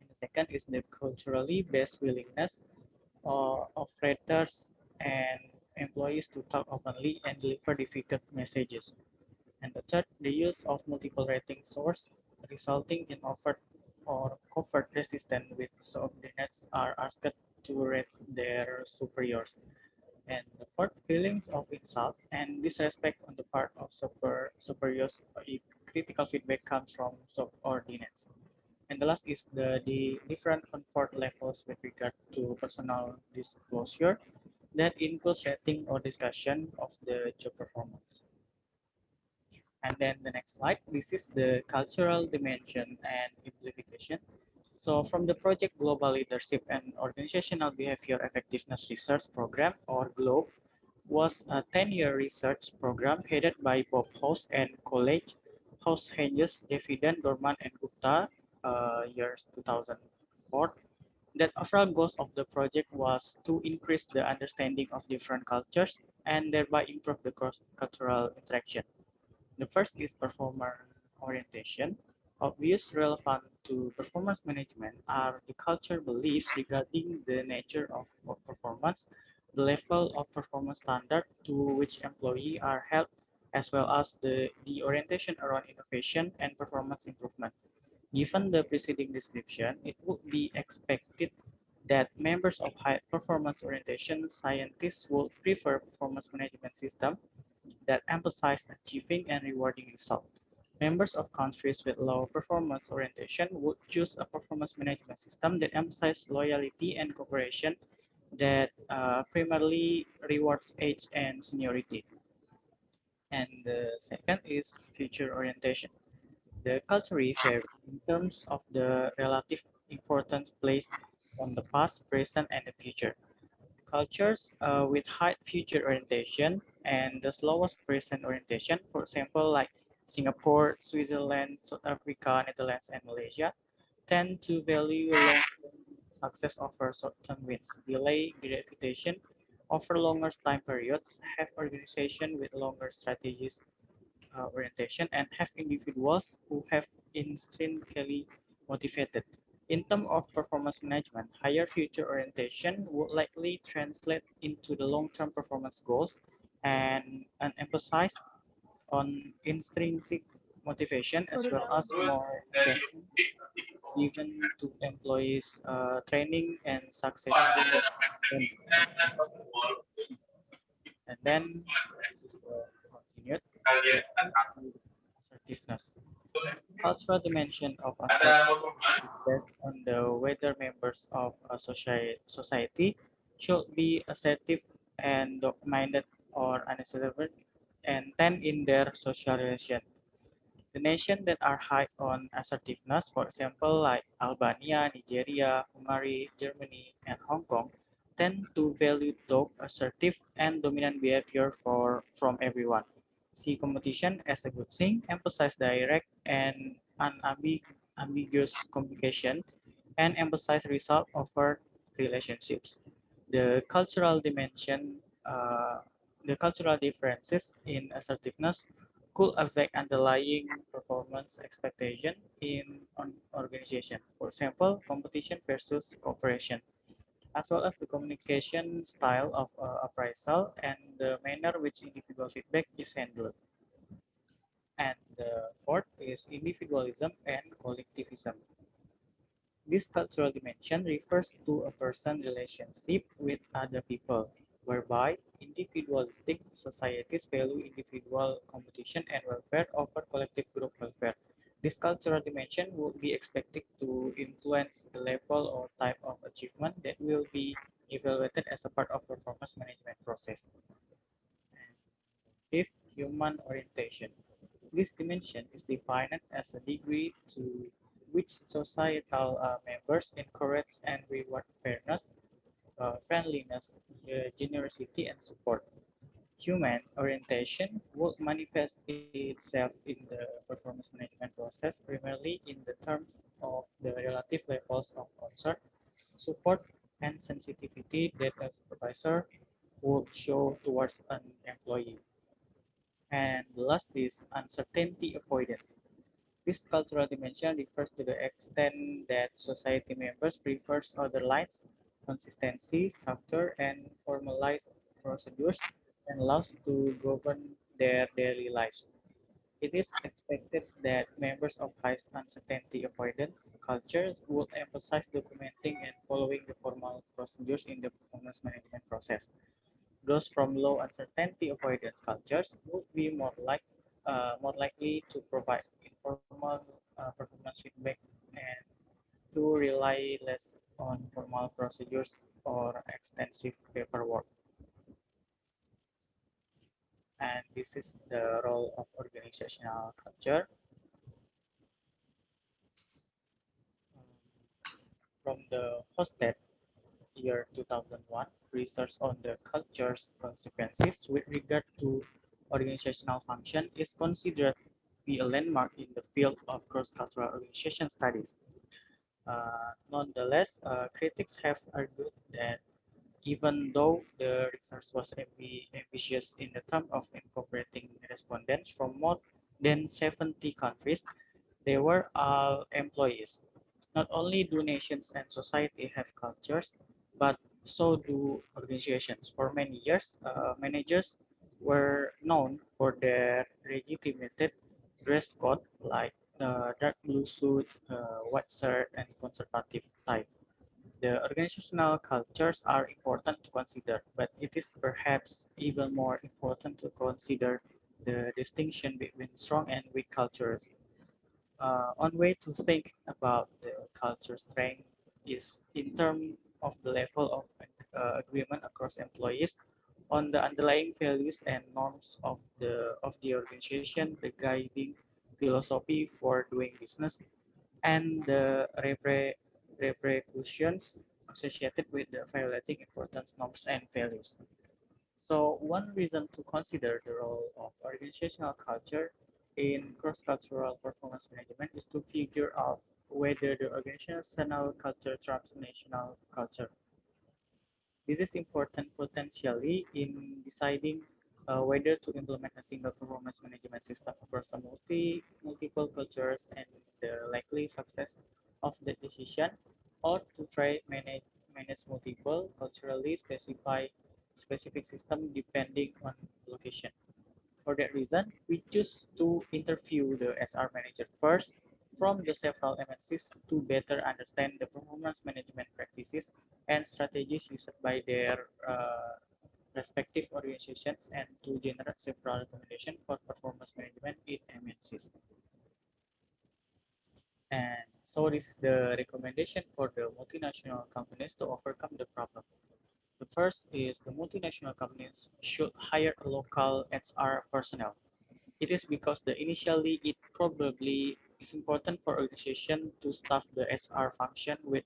And the second is the culturally based willingness of raters and employees to talk openly and deliver difficult messages. And the third, the use of multiple rating source resulting in overt or covert resistance with subordinates are asked to rate their superiors. And the fourth, feelings of insult and disrespect on the part of superiors if critical feedback comes from subordinates. And the last is the different comfort levels with regard to personal disclosure that includes rating or discussion of the job performance. And then the next slide, this is the cultural dimension and implication. So from the project Global Leadership and Organizational Behavior Effectiveness Research Program, or GLOBE, was a 10-year research program headed by Bob House and colleague House Hedges, Javidan, Dorman, and Gupta, years 2004. That overall goals of the project was to increase the understanding of different cultures and thereby improve the cross-cultural interaction. The first is performer orientation. Obvious relevant to performance management are the culture beliefs regarding the nature of performance, the level of performance standard to which employees are held, as well as the orientation around innovation and performance improvement. Given the preceding description, it would be expected that members of high performance orientation scientists would prefer performance management system that emphasize achieving and rewarding results. Members of countries with low performance orientation would choose a performance management system that emphasizes loyalty and cooperation that primarily rewards age and seniority. And the second is future orientation. The culture vary in terms of the relative importance placed on the past, present, and the future. Cultures with high future orientation and the slowest present orientation, for example, like Singapore, Switzerland, South Africa, Netherlands, and Malaysia, tend to value long-term success over short-term wins, delay gratification over longer time periods, have organization with longer strategies orientation, and have individuals who have intrinsically motivated. In terms of performance management, higher future orientation would likely translate into the long-term performance goals and an emphasis on intrinsic motivation as well as more attention given to employees' training and succession. And then this is the continued assertiveness. Cultural dimension of assertiveness is based on the whether members of a society should be assertive and minded or unassertive and then in their social relation. The nations that are high on assertiveness, for example, like Albania, Nigeria, Hungary, Germany, and Hong Kong, tend to value top, assertive, and dominant behavior from everyone. See competition as a good thing, emphasize direct and unambiguous communication, and emphasize result over relationships. The cultural dimension, the cultural differences in assertiveness could affect underlying performance expectation in an organization. For example, competition versus cooperation, as well as the communication style of appraisal and the manner which individual feedback is handled. And the fourth is individualism and collectivism. This cultural dimension refers to a person's relationship with other people, whereby individualistic societies value individual competition and welfare over collective group welfare. This cultural dimension would be expected to influence the level or type of achievement that will be evaluated as a part of performance management process. And fifth, human orientation. This dimension is defined as a degree to which societal members encourage and reward fairness, friendliness, generosity, and support. Human orientation will manifest itself in the performance management process primarily in the terms of the relative levels of concern, support, and sensitivity that a supervisor would show towards an employee. And the last is uncertainty avoidance. This cultural dimension refers to the extent that society members prefers order lines, consistency, structure, and formalized procedures and laws to govern their daily lives. It is expected that members of high uncertainty avoidance cultures would emphasize documenting and following the formal procedures in the performance management process. Those from low uncertainty avoidance cultures would be more likely to provide informal performance feedback and to rely less on formal procedures or extensive paperwork. And this is the role of organizational culture. From the Hosted year 2001, research on the culture's consequences with regard to organizational function is considered to be a landmark in the field of cross-cultural organization studies. Nonetheless, critics have argued that even though the research was ambitious in the term of incorporating respondents from more than 70 countries, they were all employees. Not only do nations and society have cultures, but so do organizations. For many years, managers were known for their legitimated dress code like dark blue suit, white shirt, and conservative tie. The organizational cultures are important to consider, but it is perhaps even more important to consider the distinction between strong and weak cultures. One way to think about the culture strength is in terms of the level of agreement across employees on the underlying values and norms of the organization, the guiding philosophy for doing business, and the repercussions associated with the violating important norms and values. So one reason to consider the role of organizational culture in cross-cultural performance management is to figure out whether the organizational culture trumps national culture. This is important potentially in deciding whether to implement a single performance management system across a multiple cultures and the likely success of the decision, or to try manage multiple culturally specific system depending on location. For that reason, we choose to interview the SR manager first from the several MNCs to better understand the performance management practices and strategies used by their respective organizations and to generate several recommendations for performance management in MNCs. And so this is the recommendation for the multinational companies to overcome the problem. The first is the multinational companies should hire a local HR personnel. It is because initially it probably is important for organization to staff the HR function with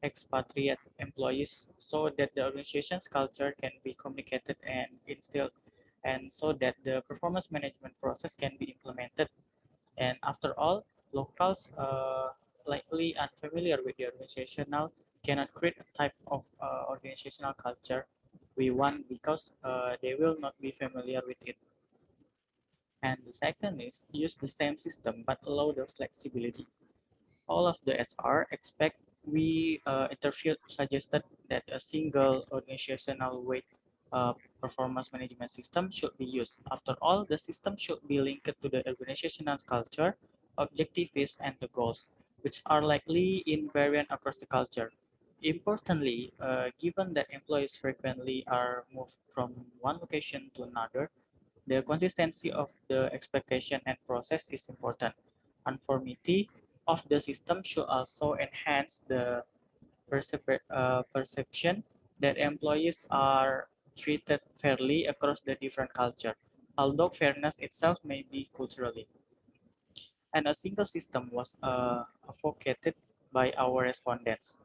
expatriate employees so that the organization's culture can be communicated and instilled, and so that the performance management process can be implemented. And after all, locals likely unfamiliar with the organization now cannot create a type of organizational culture we want because they will not be familiar with it. And the second is use the same system but allow the flexibility. All of the SR expect we interviewed suggested that a single organizational weight performance management system should be used. After all, the system should be linked to the organizational culture, objectives, and the goals, which are likely invariant across the culture. Importantly, given that employees frequently are moved from one location to another, the consistency of the expectation and process is important. Conformity of the system should also enhance the perception that employees are treated fairly across the different culture, although fairness itself may be culturally. And a single system was advocated by our respondents.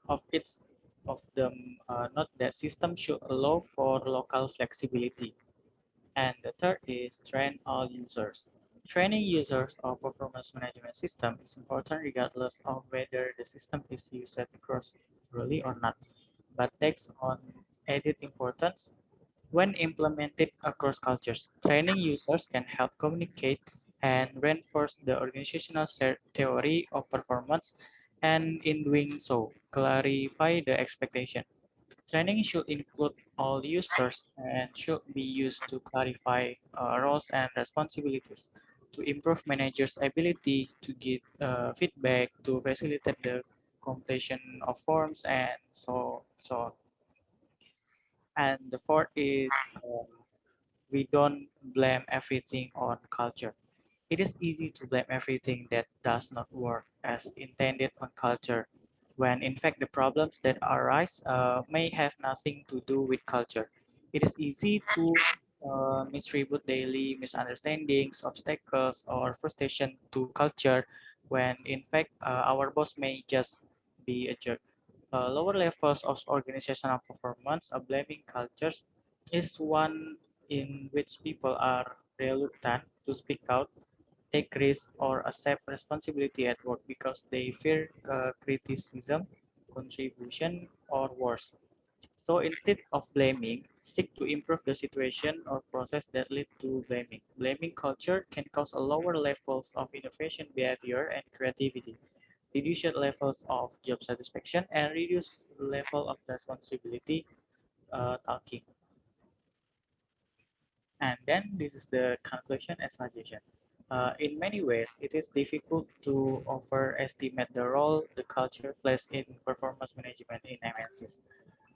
Of them, note that system should allow for local flexibility. And the third is train all users. Training users of performance management system is important regardless of whether the system is used cross-culturally or not, but takes on added importance when implemented across cultures. Training users can help communicate and reinforce the organizational theory of performance, and in doing so, clarify the expectation. Training should include all users and should be used to clarify roles and responsibilities, to improve managers' ability to give feedback, to facilitate the completion of forms, and so on. And the fourth is we don't blame everything on culture. It is easy to blame everything that does not work as intended on culture, when in fact the problems that arise may have nothing to do with culture. It is easy to misattribute daily misunderstandings, obstacles, or frustration to culture, when in fact our boss may just be a jerk. Lower levels of organizational performance, blaming cultures, is one in which people are reluctant to speak out take risks, or accept responsibility at work because they fear criticism, contribution, or worse. So instead of blaming, seek to improve the situation or process that lead to blaming. Blaming culture can cause a lower levels of innovation behavior and creativity, reduce levels of job satisfaction, and reduce level of responsibility talking. And then this is the conclusion and suggestion. In many ways, it is difficult to overestimate the role the culture plays in performance management in MNCs.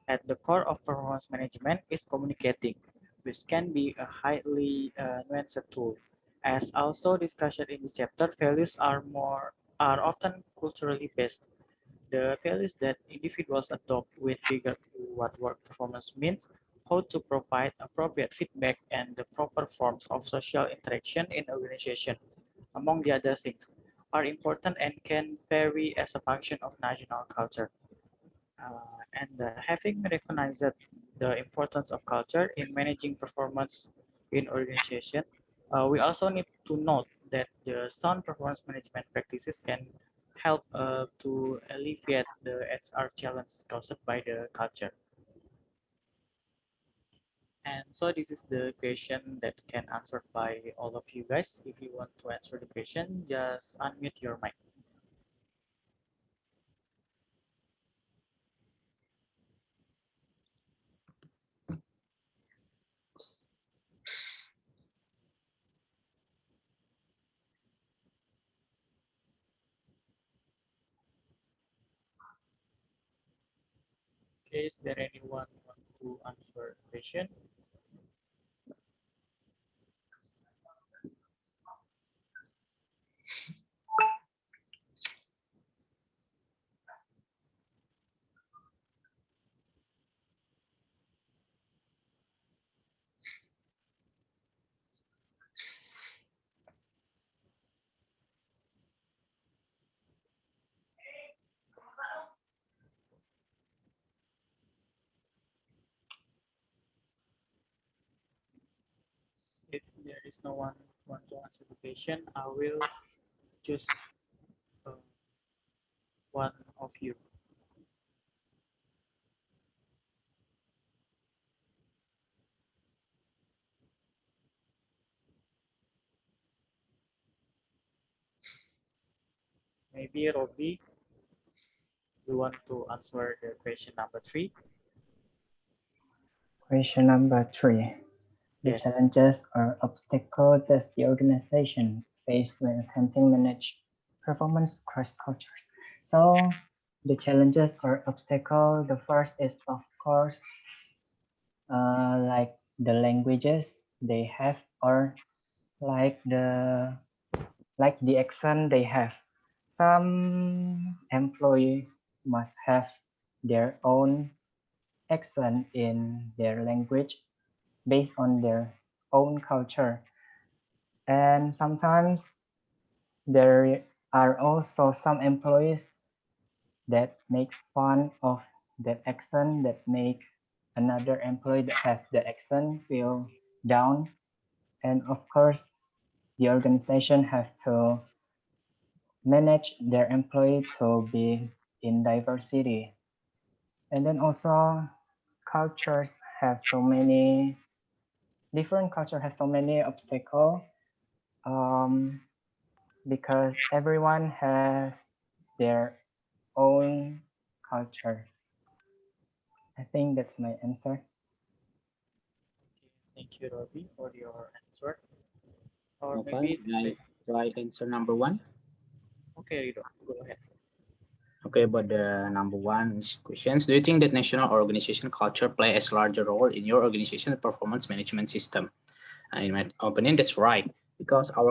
At the core of performance management is communicating, which can be a highly nuanced tool. As also discussed in this chapter, values are often culturally based. The values that individuals adopt with regard to what work performance means, how to provide appropriate feedback, and the proper forms of social interaction in organization, among the other things, are important and can vary as a function of national culture. And having recognized the importance of culture in managing performance in organization, we also need to note that the sound performance management practices can help to alleviate the HR challenge caused by the culture. And so this is the question that can answered by all of you guys. If you want to answer the question, just unmute your mic. Okay, is there anyone want to answer the question? If there is no one want to answer the question, I will choose uh, one of you. Maybe Robbie, you want to answer the question number 3? Question number 3. The Yes. challenges or obstacles that the organization face when attempting manage performance across cultures. So the challenges or obstacle, the first is of course like the languages they have, or like the accent they have. Some employee must have their own accent in their language based on their own culture. And sometimes there are also some employees that makes fun of that accent, that make another employee that has the accent feel down. And of course, the organization have to manage their employee to be in diversity. And then also cultures have so many, different culture has so many obstacles because everyone has their own culture. I think that's my answer. Thank you, Robbie, for your answer. Or Okay, maybe try answer number 1. Okay, Rido, go ahead. Okay, about the number 1 questions. Do you think that national organization culture play a larger role in your organization performance management system? In my opinion, that's right, because our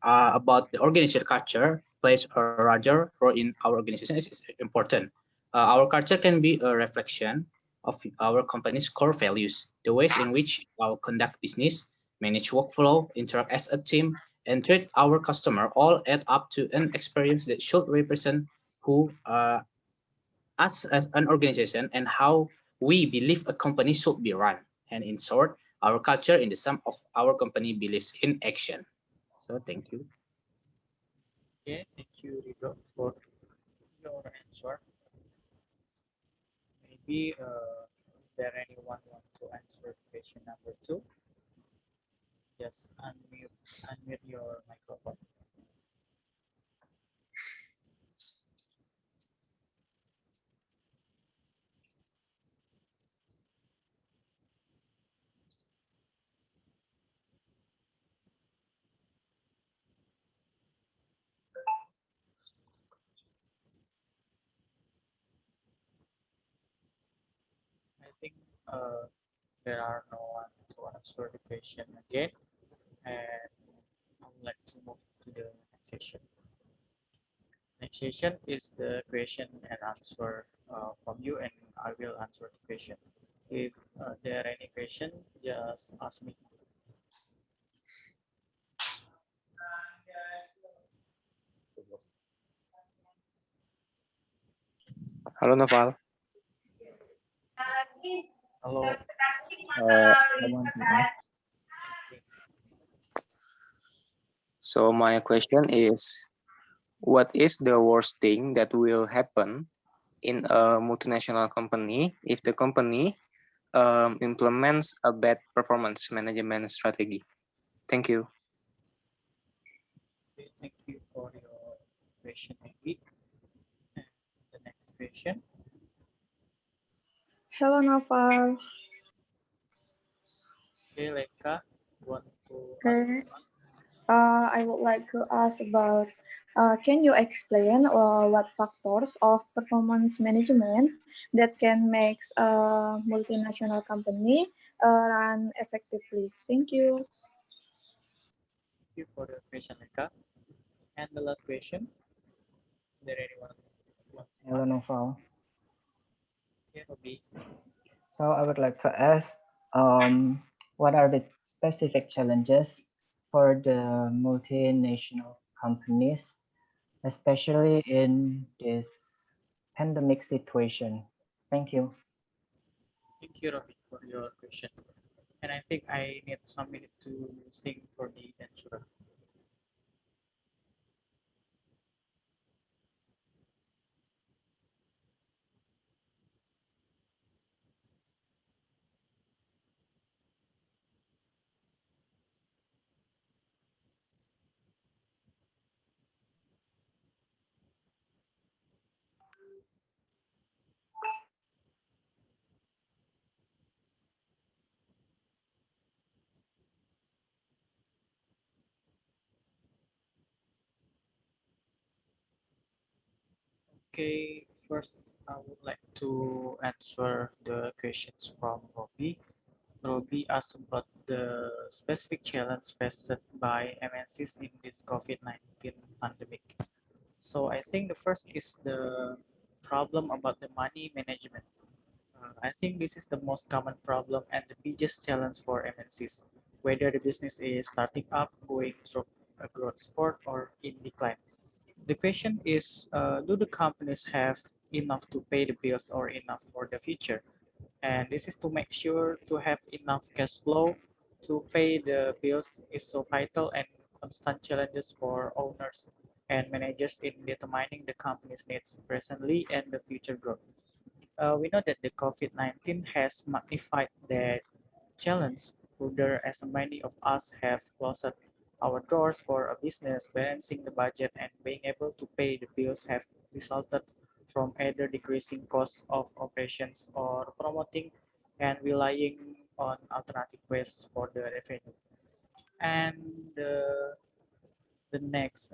about the organization culture plays a larger role in our organization is important. Our culture can be a reflection of our company's core values, the ways in which we conduct business, manage workflow, interact as a team, and treat our customer all add up to an experience that should represent who us as an organization and how we believe a company should be run. And in short, our culture in the sum of our company beliefs in action. So thank you. Okay, thank you, Rido, for your answer. Maybe is there anyone want to answer question number 2? Just unmute your microphone. I think there are no one to answer the question again, and I would like to move to the next session. Next session is the question and answer from you, and I will answer the question. If there are any question, just ask me. Halo Noval. Hello. I want to ask. So my question is, what is the worst thing that will happen in a multinational company if the company implements a bad performance management strategy? Thank you. Okay, thank you for your question, Amy. And the next question. Hello, Noval. Okay, Leka, want to Okay. ask? I would like to ask about, can you explain what factors of performance management that can make a multinational company run effectively? Thank you. Thank you for the question, Leka. And the last question. Is there anyone want to Hello, ask? Noval. Okay, Robi. So I would like to ask, what are the specific challenges for the multinational companies, especially in this pandemic situation? Thank you. Thank you, Robi, for your question. And I think I need some minute to think for the answer. Okay, first I would like to answer the questions from Robi. Robi asked about the specific challenge faced by MNCs in this COVID-19 pandemic. So I think the first is the problem about the money management. I think this is the most common problem and the biggest challenge for MNCs, whether the business is starting up, going through a growth spurt, or in decline. The question is, do the companies have enough to pay the bills or enough for the future? And this is to make sure to have enough cash flow to pay the bills is so vital and constant challenges for owners and managers in determining the company's needs presently and the future growth. We know that the COVID-19 has magnified that challenge further as many of us have closed our doors for a business. Balancing the budget and being able to pay the bills have resulted from either decreasing costs of operations or promoting and relying on alternative ways for the revenue. And the next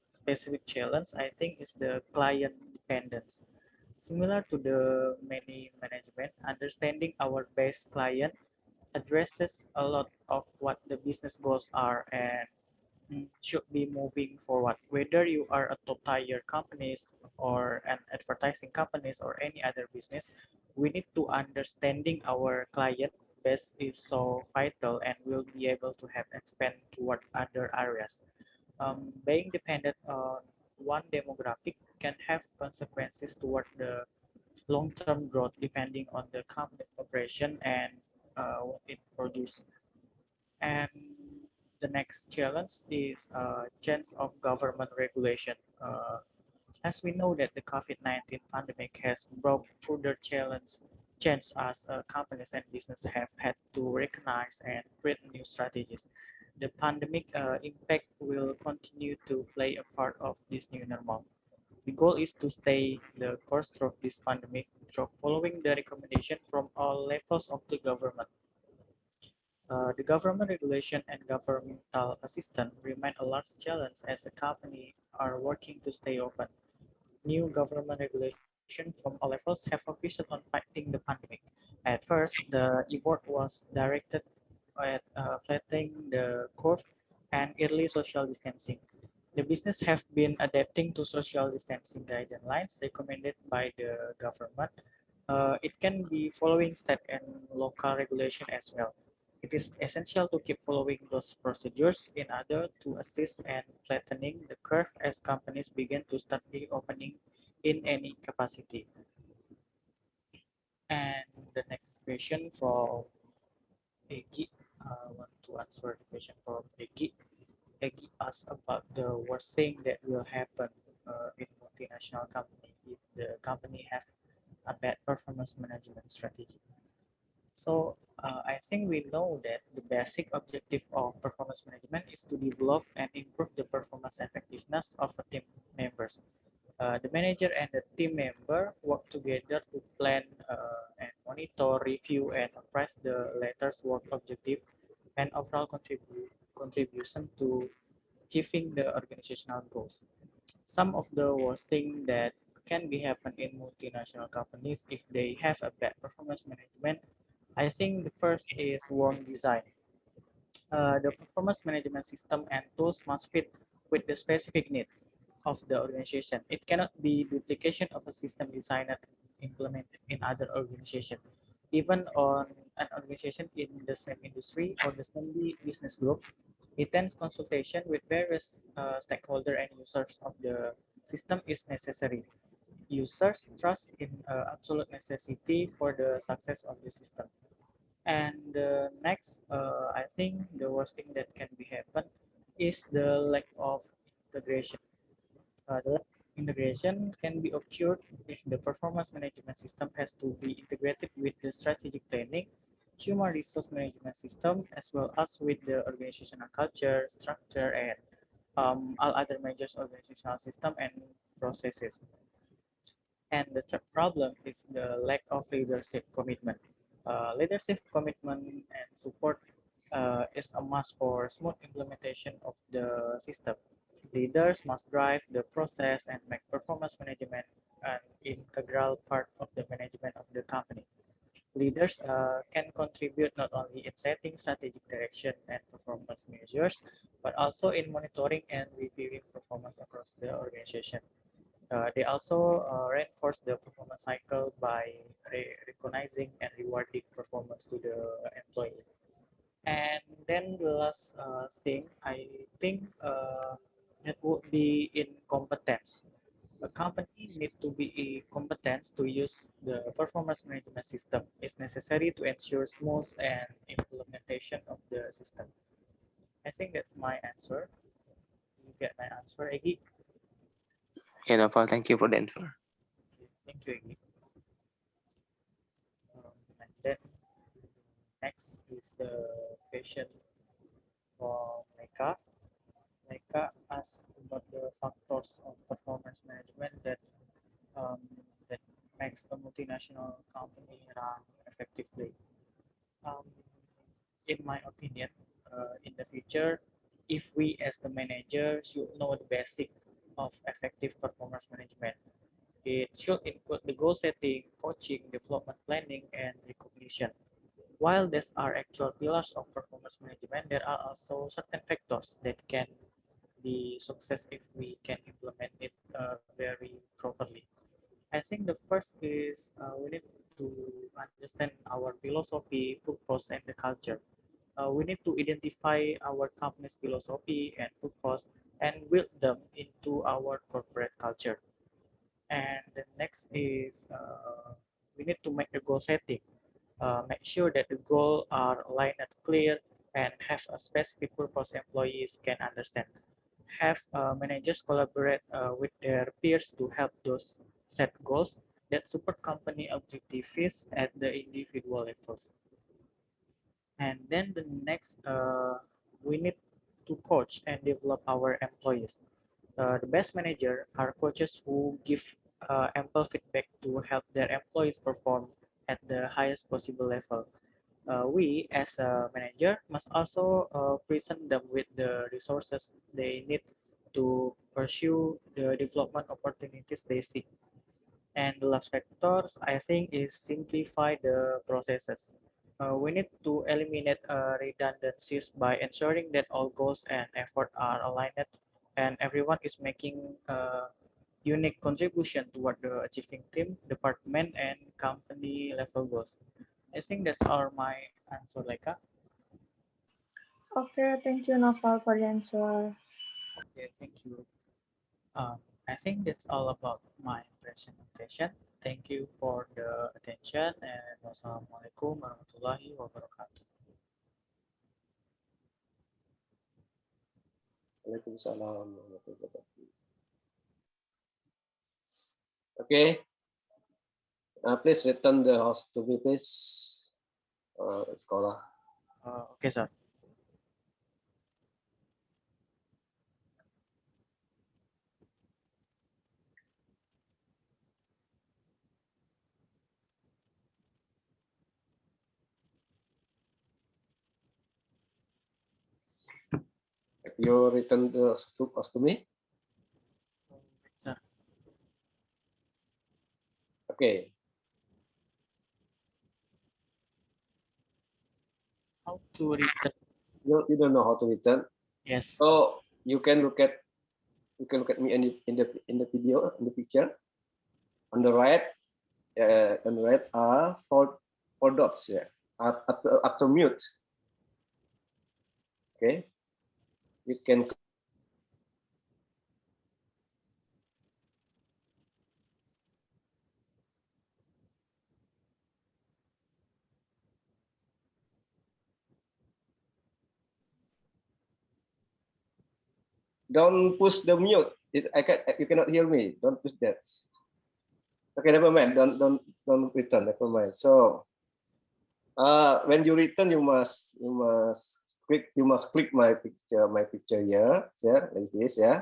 specific challenge, I think, is the client dependence. Similar to the many management, understanding our base client addresses a lot of what the business goals are and should be moving forward. Whether you are a top tier companies or an advertising companies or any other business, we need to understanding our client base is so vital and will be able to have expand toward other areas. Being dependent on one demographic can have consequences toward the long-term growth depending on the company's operation and what it produces. And the next challenge is change of government regulation. As we know that the COVID-19 pandemic has brought further change as companies and business have had to recognize and create new strategies. The pandemic impact will continue to play a part of this new normal. The goal is to stay the course through this pandemic through following the recommendation from all levels of the government. The government regulation and governmental assistance remain a large challenge as the company are working to stay open. New government regulation from all levels have focused on fighting the pandemic. At first, the effort was directed at flattening the curve and early social distancing. The business have been adapting to social distancing guidelines recommended by the government. It can be following state and local regulation as well. It is essential to keep following those procedures in order to assist and flattening the curve as companies begin to start reopening in any capacity. And the next question from Egi, I want to answer the question from Egi. Egi asked about the worst thing that will happen in multinational company if the company have a bad performance management strategy. So I think we know that the basic objective of performance management is to develop and improve the performance effectiveness of a team members. The manager and the team member work together to plan and monitor, review, and appraise the latter's work objective and overall contribution to achieving the organizational goals. Some of the worst thing that can be happen in multinational companies if they have a bad performance management. I think the first is wrong design. The performance management system and tools must fit with the specific needs of the organization. It cannot be duplication of a system designed and implemented in other organizations. Even on an organization in the same industry or the same business group, intense consultation with various stakeholders and users of the system is necessary. Users trust in absolute necessity for the success of the system. And next, I think the worst thing that can be happen is the lack of integration. The lack of integration can be occurred if the performance management system has to be integrated with the strategic planning, human resource management system, as well as with the organizational culture, structure, and all other major organizational system and processes. And the third problem is the lack of leadership commitment. Leadership commitment and support is a must for smooth implementation of the system. Leaders must drive the process and make performance management an integral part of the management of the company. Leaders can contribute not only in setting strategic direction and performance measures, but also in monitoring and reviewing performance across the organization. They also reinforce the performance cycle by recognizing and rewarding performance to the employee. And then the last thing, I think it would be in competence. A company needs to be competent to use the performance management system. It's necessary to ensure smooth and implementation of the system. I think that's my answer. You get my answer, Egi? Yeah, Naval, thank you for the answer. Thank you, Egi. And then next is the question for Meka. Meka asks about the factors of performance management um, that makes a multinational company run effectively. Um, in my opinion, in the future, if we as the manager should know the basic of effective performance management, it should include the goal setting, coaching, development planning, and recognition. While these are actual pillars of performance management, there are also certain factors that can be success if we can implement it very properly. I think the first is we need to understand our philosophy, purpose, and the culture. We need to identify our company's philosophy and purpose and build them into our corporate culture. And the next is we need to make a goal setting. Make sure that the goals are aligned and clear and have a specific purpose employees can understand. Have managers collaborate with their peers to help those set goals that support company objectives at the individual levels. And then the next, we need to coach and develop our employees. The best manager are coaches who give ample feedback to help their employees perform at the highest possible level. We, as a manager, must also present them with the resources they need to pursue the development opportunities they seek. And the last factors, I think, is simplify the processes. We need to eliminate redundancies by ensuring that all goals and effort are aligned and everyone is making a unique contribution toward the achieving team, department, and company level goals. I think that's all my answer, Laika. Okay, thank you, Novel, for the answer. Okay, thank you. I think that's all about my presentation. Thank you for the attention and wassalamualaikum warahmatullahi wabarakatuh. Waalaikumsalam warahmatullahi wabarakatuh. Okay. Please return the host to me, please. Scholar. Okay, sir. You return the host to me. Sir. Okay. How to return? You don't know how to return? Yes. So you can look at me in the video, in the picture. On the right are four dots here. After mute. Okay. You can don't push the mute. You cannot hear me. Don't push that. Okay, never mind. Don't return. Never mind. So when you return, you must click my picture here, like this, yeah.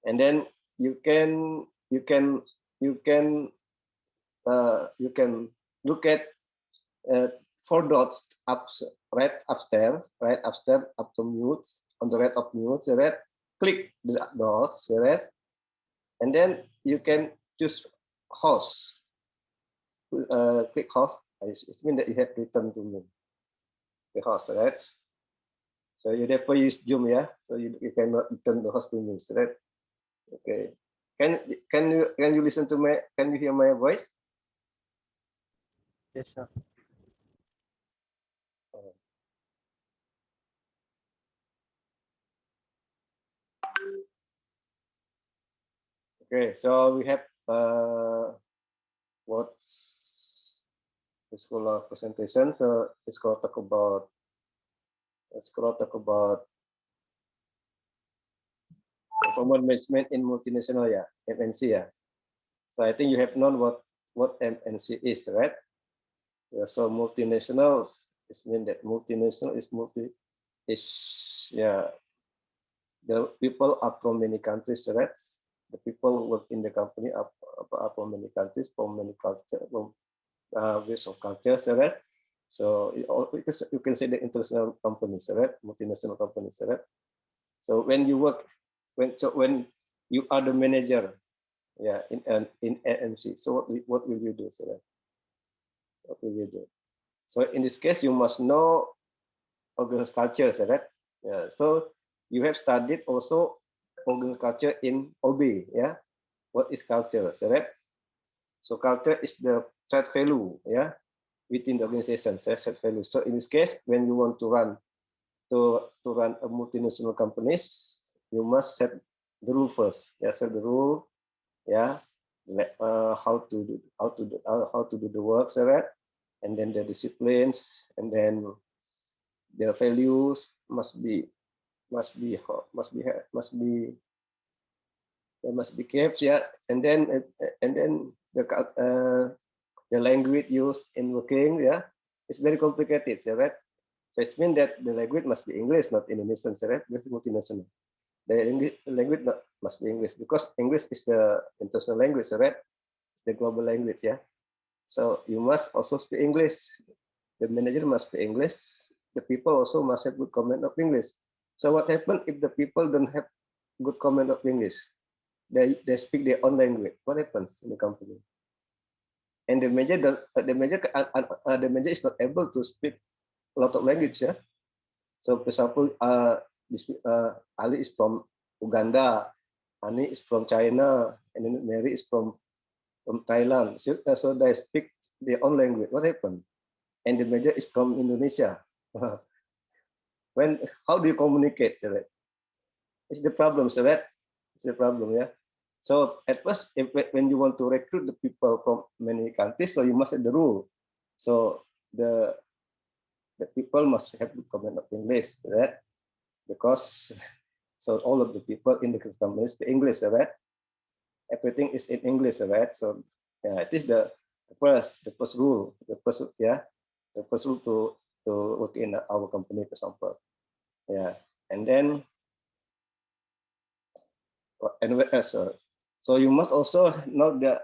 And then you can look at four dots right upstairs, after mute, on the right of mute, right? Click the dots, right? And then you can choose host. Click host. It means that you have returned to me. The host, right? So you therefore use Zoom, yeah. So you cannot return the host to me, right? Okay. Can you listen to my? Can you hear my voice? Yes, sir. Okay, so we have what's the scholar presentation. So it's going to talk about performance management in multinational, yeah, MNC, yeah. So I think you have known what MNC is, right? Yeah, so multinationals, it means that multinational is the people are from many countries, right? The people who work in the company are from many countries, from many cultures, ways of culture, right? So you can say the international companies, right? Multinational companies, right? So when you work, when you are the manager, yeah, in ANC, so what will you do, right? What will you do? So in this case, you must know organizational culture, right? Yeah. So you have studied also organizational culture in OB, yeah. What is culture, right? So culture is the set value, yeah, within the organization, set value. So in this case, when you want to run a multinational companies, you must set the rule first. Yeah, set the rule. Yeah, how to do the work, right? And then the disciplines, and then their values must be kept, yeah, and then the language used in working, yeah, it's very complicated, yeah, right? So it means that the language must be English, not Indonesian, right? It's multinational. The language must be English because English is the international language, right? It's the global language, yeah. So you must also speak English. The manager must speak English. The people also must have good command of English. So what happens if the people don't have good command of English? They speak their own language. What happens in the company? And the manager is not able to speak a lot of language, yeah. So for example, Ali is from Uganda, Ani is from China, and then Mary is from Thailand. So they speak their own language. What happened? And the manager is from Indonesia. How do you communicate, sir? It's the problem, sir. It's the problem, yeah. So at first, when you want to recruit the people from many countries, so you must have the rule. So the people must have the command of English, right? Because so all of the people in the company speak English, right? Everything is in English, right? So yeah, it is the first rule, the first rule to work in our company, for example. Yeah, and then so you must also know the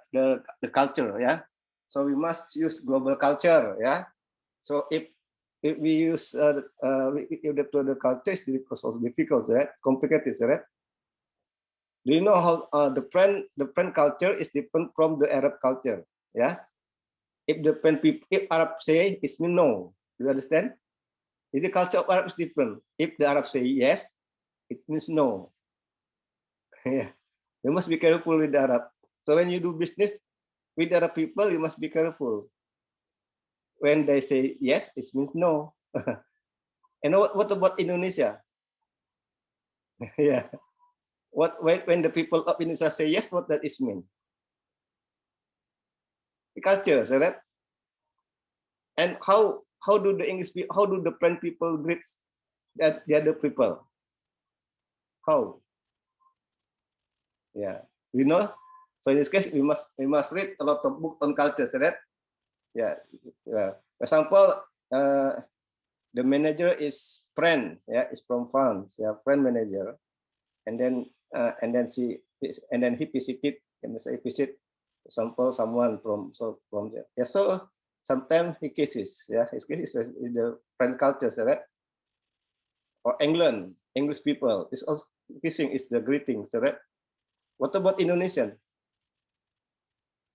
culture, yeah. So we must use global culture, yeah. So if we use if the culture is difficult, right? Complicated, right? Do you know how the French culture is different from the Arab culture? Yeah. If the French people, if Arab say, it means no. Do you understand? If the culture of Arab is different. If the Arab say yes, it means no. Yeah. You must be careful with the Arab. So when you do business with Arab people, you must be careful. When they say yes, it means no. And what about Indonesia? Yeah. When the people of Indonesia say yes, what that is mean? The culture, is that? And how do the English people, how do the French people greet the other people? How? Yeah, you know. So in this case, we must read a lot of books on culture, right? Yeah. Yeah. For example, the manager is French, yeah, is from France, yeah, French manager, and then he visited, for example, someone from yeah. So sometimes he kisses, yeah, his kisses is the French culture, right? Or England, English people, is also kissing is the greeting, right? What about Indonesian?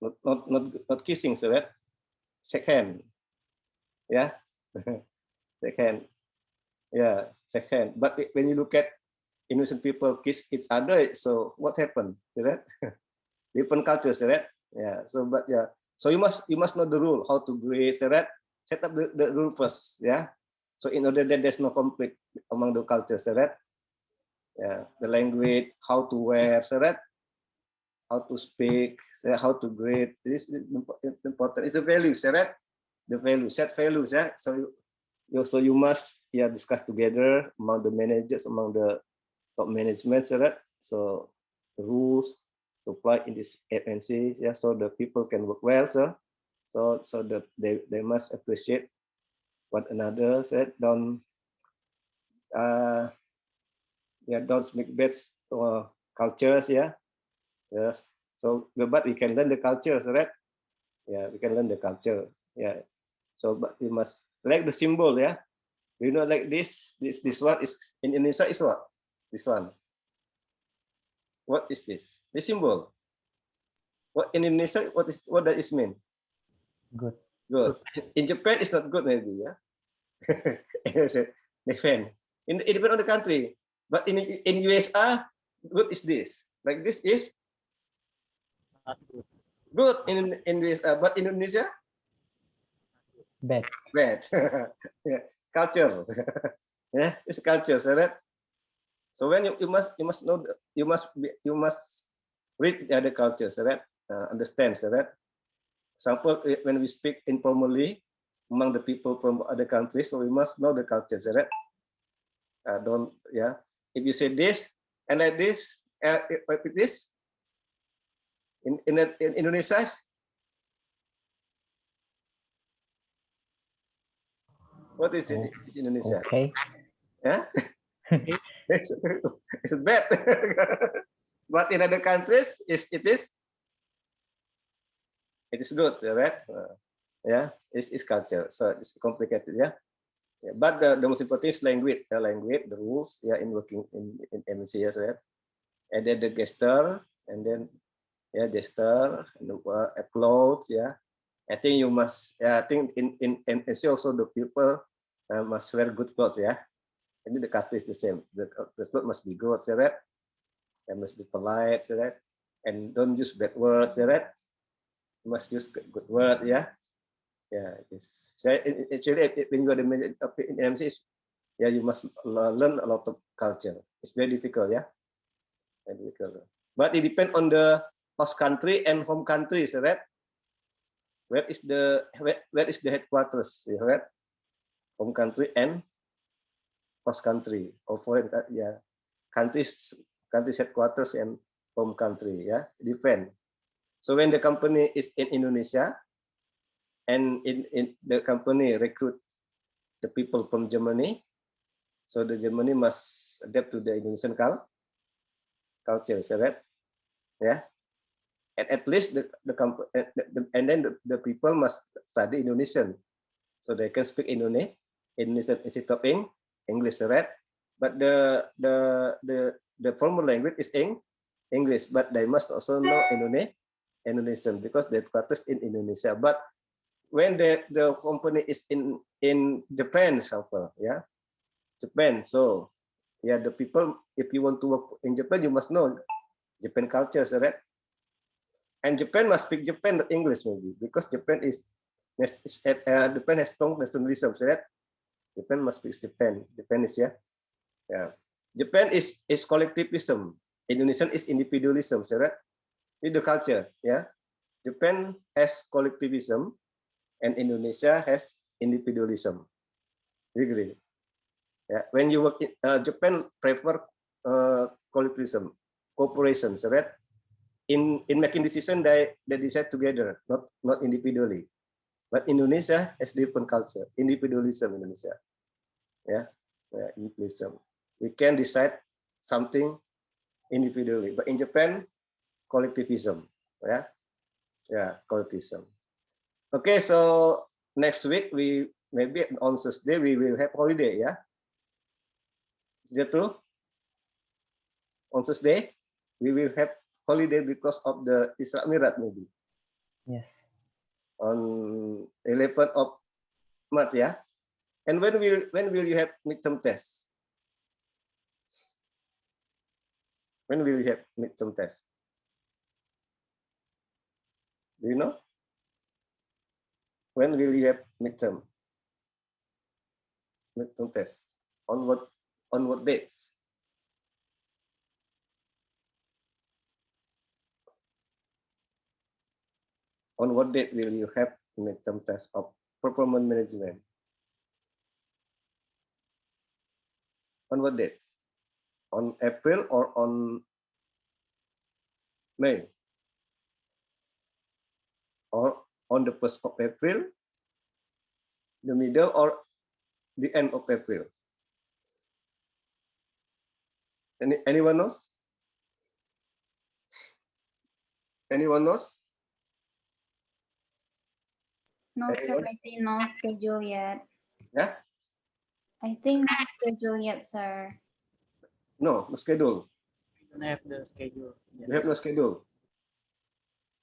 Not kissing, right? Shake hand, yeah, shake hand, yeah, shake hand. But when you look at Indonesian people kiss each other, so what happened, right? Different cultures, right? Yeah. So but yeah. So you must know the rule how to greet, right? Set up the rule first, yeah. So in order that there's no conflict among the cultures, right? Yeah. The language, how to wear, right? How to speak, how to greet. This is important. It's the values, right? The values, set values, yeah. So you must discuss together among the managers, among the top management, right? So the rules to apply in this MNC, yeah, so the people can work well, so that they must appreciate one another, said don't don't make bad cultures, yeah, yes. So but we can learn the cultures, right? Yeah, we can learn the culture, yeah. So but we must like the symbol, yeah. You know, like this one is in Indonesia is what? This one. What is this? The symbol. What in Indonesia? What does it mean? Good. Good. In Japan, it's not good, maybe, yeah. Defend. It depends on the country. But in USA, good is this. Like this is Not good. good in USA, but in Indonesia, Bad. bad. Yeah. Culture. Yeah, it's culture, right? So when you must know you must read the other cultures, right? Understand, right? Example, when we speak informally, among the people from other countries, so we must know the cultures, right? Don't, yeah. If you say this and like this, if it is in Indonesia, what is it? It's Indonesia. Okay. Yeah, it's bad. But in other countries, it is good, right? Yeah, it's culture, so it's complicated, yeah. Yeah, but the most important is language, the rules, yeah, in working in MNC, yes, right? And then the gesture, and then yeah, gesture, and clothes, yeah. I think you must, yeah, I think in MNC also the people must wear good clothes, yeah. And the culture is the same. The clothes must be good, right? And must be polite, right? And don't use bad words, right? You must use good word, yeah. Yeah, it's actually when you are the in MC, yeah, you must learn a lot of culture. It's very difficult, yeah, very difficult. But it depends on the host country and home countries, right? Where is the headquarters, right? Home country and host country, or foreign, yeah, countries headquarters and home country, yeah, depend. So when the company is in Indonesia, and in the company recruit the people from Germany, so the Germany must adapt to the Indonesian culture, right? Yeah, and at least the company, and then the people must study Indonesian, so they can speak Indonesian instead of English, right? But the formal language is English, but they must also know Indonesian because they practice in Indonesia. But when the company is in Japan, example, yeah, Japan. So yeah, the people, if you want to work in Japan, you must know Japan culture, right? And Japan must speak Japan English maybe because Japan Japan has strong nationalism, right? Japan must speak Japanese, yeah, yeah. Japan is collectivism. Indonesian is individualism, right? It's the culture, yeah. Japan has collectivism, and Indonesia has individualism. You agree? Yeah. When you work in Japan, prefer collectivism, cooperation, right? In making decision, they decide together, not individually. But Indonesia has different culture, individualism. Indonesia, yeah, individualism. We can decide something individually, but in Japan, collectivism, yeah, collectivism. Okay, so next week we maybe on Thursday we will have holiday, yeah. Is that true? On Thursday we will have holiday because of the Isra Mi'raj maybe. Yes. On 11th of March, yeah. And when will you have midterm test? When will you have midterm test? Do you know? When will you have midterm test? On what dates? On what date will you have midterm test of performance management? On what date? On April or on May? Or on the 1st of April, the middle or the end of April? Anyone knows? Anyone knows? No, sir, I think no schedule yet. Yeah? I think no schedule yet, sir. No schedule. We don't have the schedule. You have no schedule.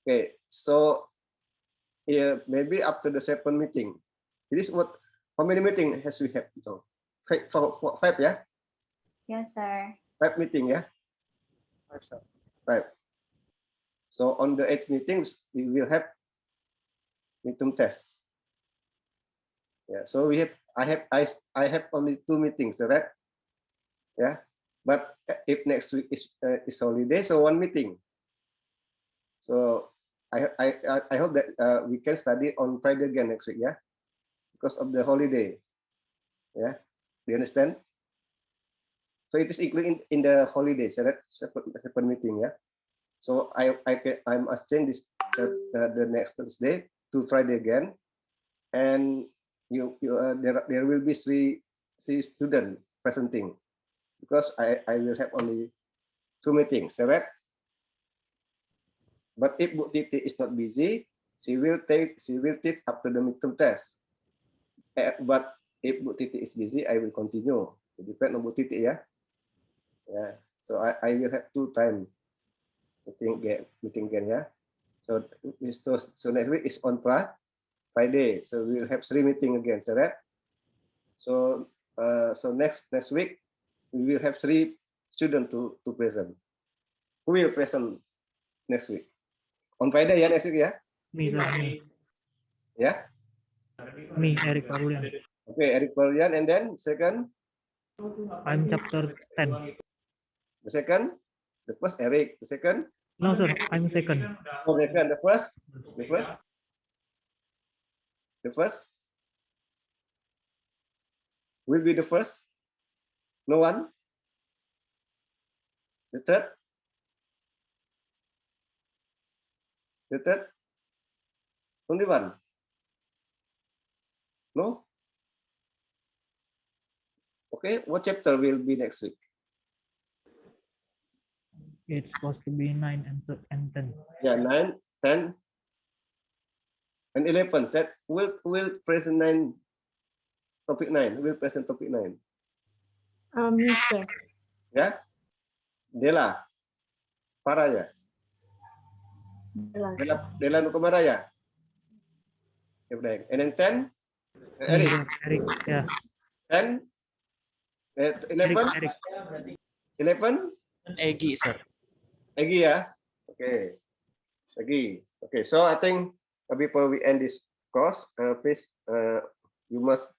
Okay, so yeah, maybe after the 7th meeting. This is what? How many meetings has we have? So, five, yeah. Yes, sir. 5 meeting, yeah. 5. So on the 8th meetings we will have midterm test. Yeah. So I have only 2 meetings, right? Yeah. But if next week is holiday, so 1 meeting. So I hope that we can study on Friday again next week, yeah. because of the holiday. Yeah, do you understand? So it is included in the holidays, right? Separate meeting, yeah. So I'm asking this the next Thursday to Friday again, and there will be three students presenting because I will have only 2 meetings, right? But if Bu Titi is not busy, she will teach up to the midterm test. But if Bu Titi is busy, I will continue. It depends on Bu Titi, yeah. Yeah. So I will have 2 times meeting again, yeah. So next week is on Friday. So we will have 3 meetings again, so right? So next week we will have 3 students to present. Who will present next week? On Friday, yeah, next week, yeah? Me, sir, me. Yeah? Me, Eric Parulian. Okay, Eric Parulian, and then second? I'm chapter 10. The second? The first Eric, the second? No, sir, I'm second. Oh, second, the first? The first? The first? Will be the first? No one? The third? The third? Only one? No? Okay, what chapter will be next week? It's supposed to be 9 and 10. Yeah, 9, 10, and 11. Set will present 9, topic 9. Will present topic 9. Mister. Yeah? Dela. Paraya. Dela Nukumaraya. And then 10? Eric. Eric, yeah. 10? 11? Eric. 11? Egi, sir. Egi, yeah? Okay. Egi. Okay, so I think before we end this course, please, you must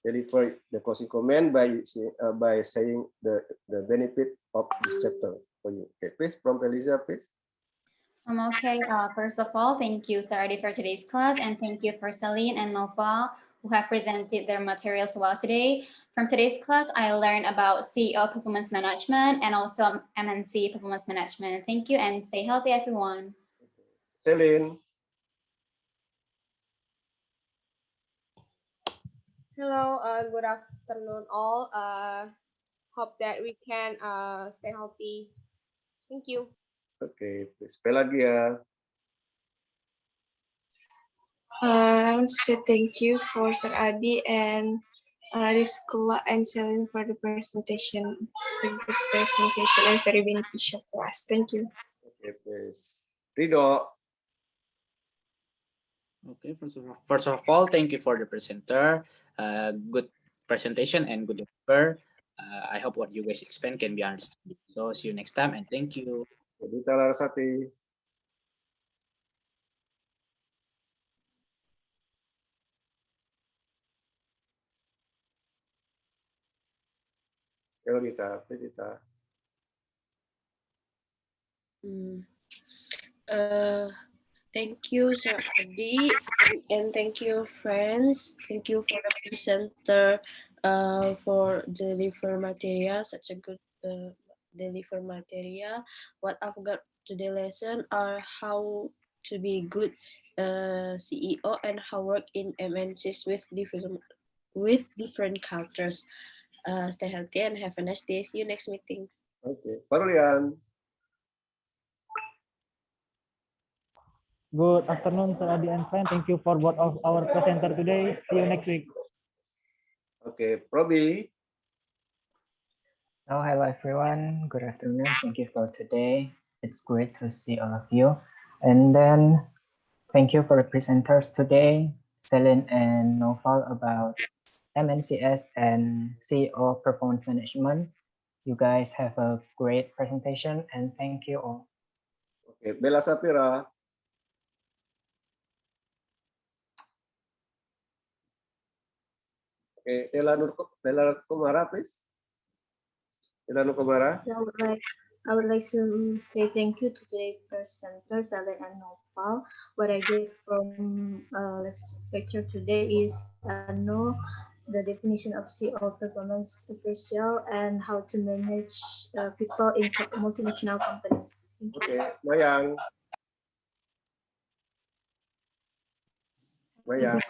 deliver the closing comment by saying the benefit of this chapter for you. Okay, please, from Eliza, please. Okay, first of all, thank you, Saradi, for today's class, and thank you for Celine and Nova, who have presented their materials well today. From today's class, I learned about CEO performance management and also MNC performance management. Thank you and stay healthy, everyone. Celine. Hello, good afternoon all. Hope that we can stay healthy. Thank you. Okay, please. Pelagia. I want to say thank you for Sir Adi and Rizkula and Celine for the presentation. It's a good presentation and very beneficial for us. Thank you. Okay, please. Rido. Okay, first of all, thank you for the presenter. Good presentation and good paper. I hope what you guys explain can be understood. So see you next time and thank you. Dita Larasati. Hello, Dita. Please, Dita. Thank you, Sir Adi, and thank you, friends. Thank you for the presenter for deliver material, such a good deliver material. What I've got today lesson are how to be good CEO and how work in MNCs with different cultures. Stay healthy and have a nice day. See you next meeting. Okay, Parulian. Good afternoon, Sir Adi and friend. Thank you for both of our presenter today. See you next week. Okay, Probi. Oh, hello everyone. Good afternoon. Thank you for today. It's great to see all of you. And then thank you for the presenters today, Celine and Noval, about MNCS and CEO performance management. You guys have a great presentation and thank you all. Okay, Bella Sapira. Okay, Ella Kumara, please. Ella Kumara. I would like I would like to say thank you to today's presenters, Ellen and Nopal. What I get from lecture today is I know the definition of CO performance official and how to manage people in multinational companies. Thank you. Okay, Mayang. Mayang.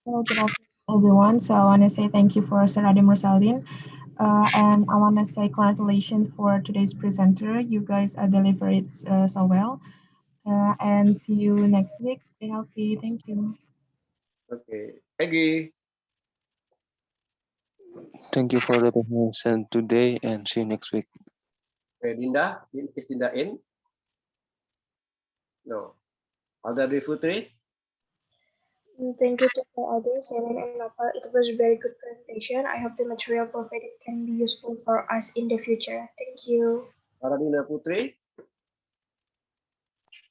Hello, good afternoon, everyone. So I want to say thank you for Sir Mursalin. And I want to say congratulations for today's presenter. You guys delivered so well. And see you next week. Stay healthy. Thank you. Okay, Peggy. Thank you for the presentation today and see you next week. Okay, Dinda. Is Dinda in? No. Alda Dwi Putri. Thank you to all others, Selen and Nopal. It was a very good presentation. I hope the material provided can be useful for us in the future. Thank you. Aradina Putri.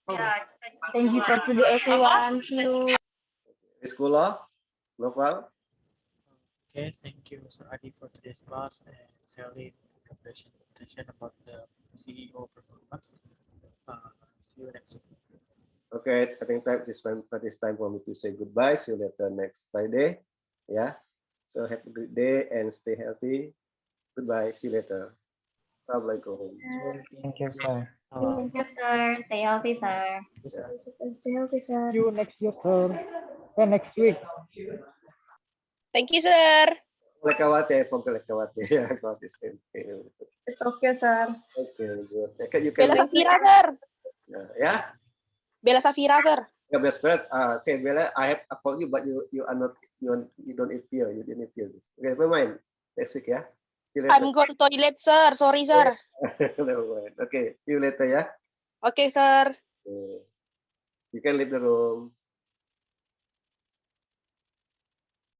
Yeah, thank you for today, everyone. See you. Sekolah. Noval. Okay, thank you, Mr. Adi, for today's class and Sally the presentation about the CEO performance. See you next week. Okay, I think this time for me to say goodbye. See you later next Friday. Yeah. So have a good day and stay healthy. Goodbye. See you later. Assalamualaikum. Thank you, sir. Thank you, sir. Stay healthy, sir. Stay healthy, sir. See you next year, sir. Next week. Thank you, sir. Lekawati, I forgot Lekawati. Yeah, I got this. It's okay, sir. Okay, good. You can Bella Safira, sir. Yeah. Bella Safira, sir. Yeah, best friend. Okay, Bella, I have called you, but you are not you don't appear. You didn't appear this. Okay, never mind. Next week, yeah. See you later. I'm go to toilet, sir. Sorry, sir. Never mind. Okay, see you later, yeah. Okay, sir. You can leave the room.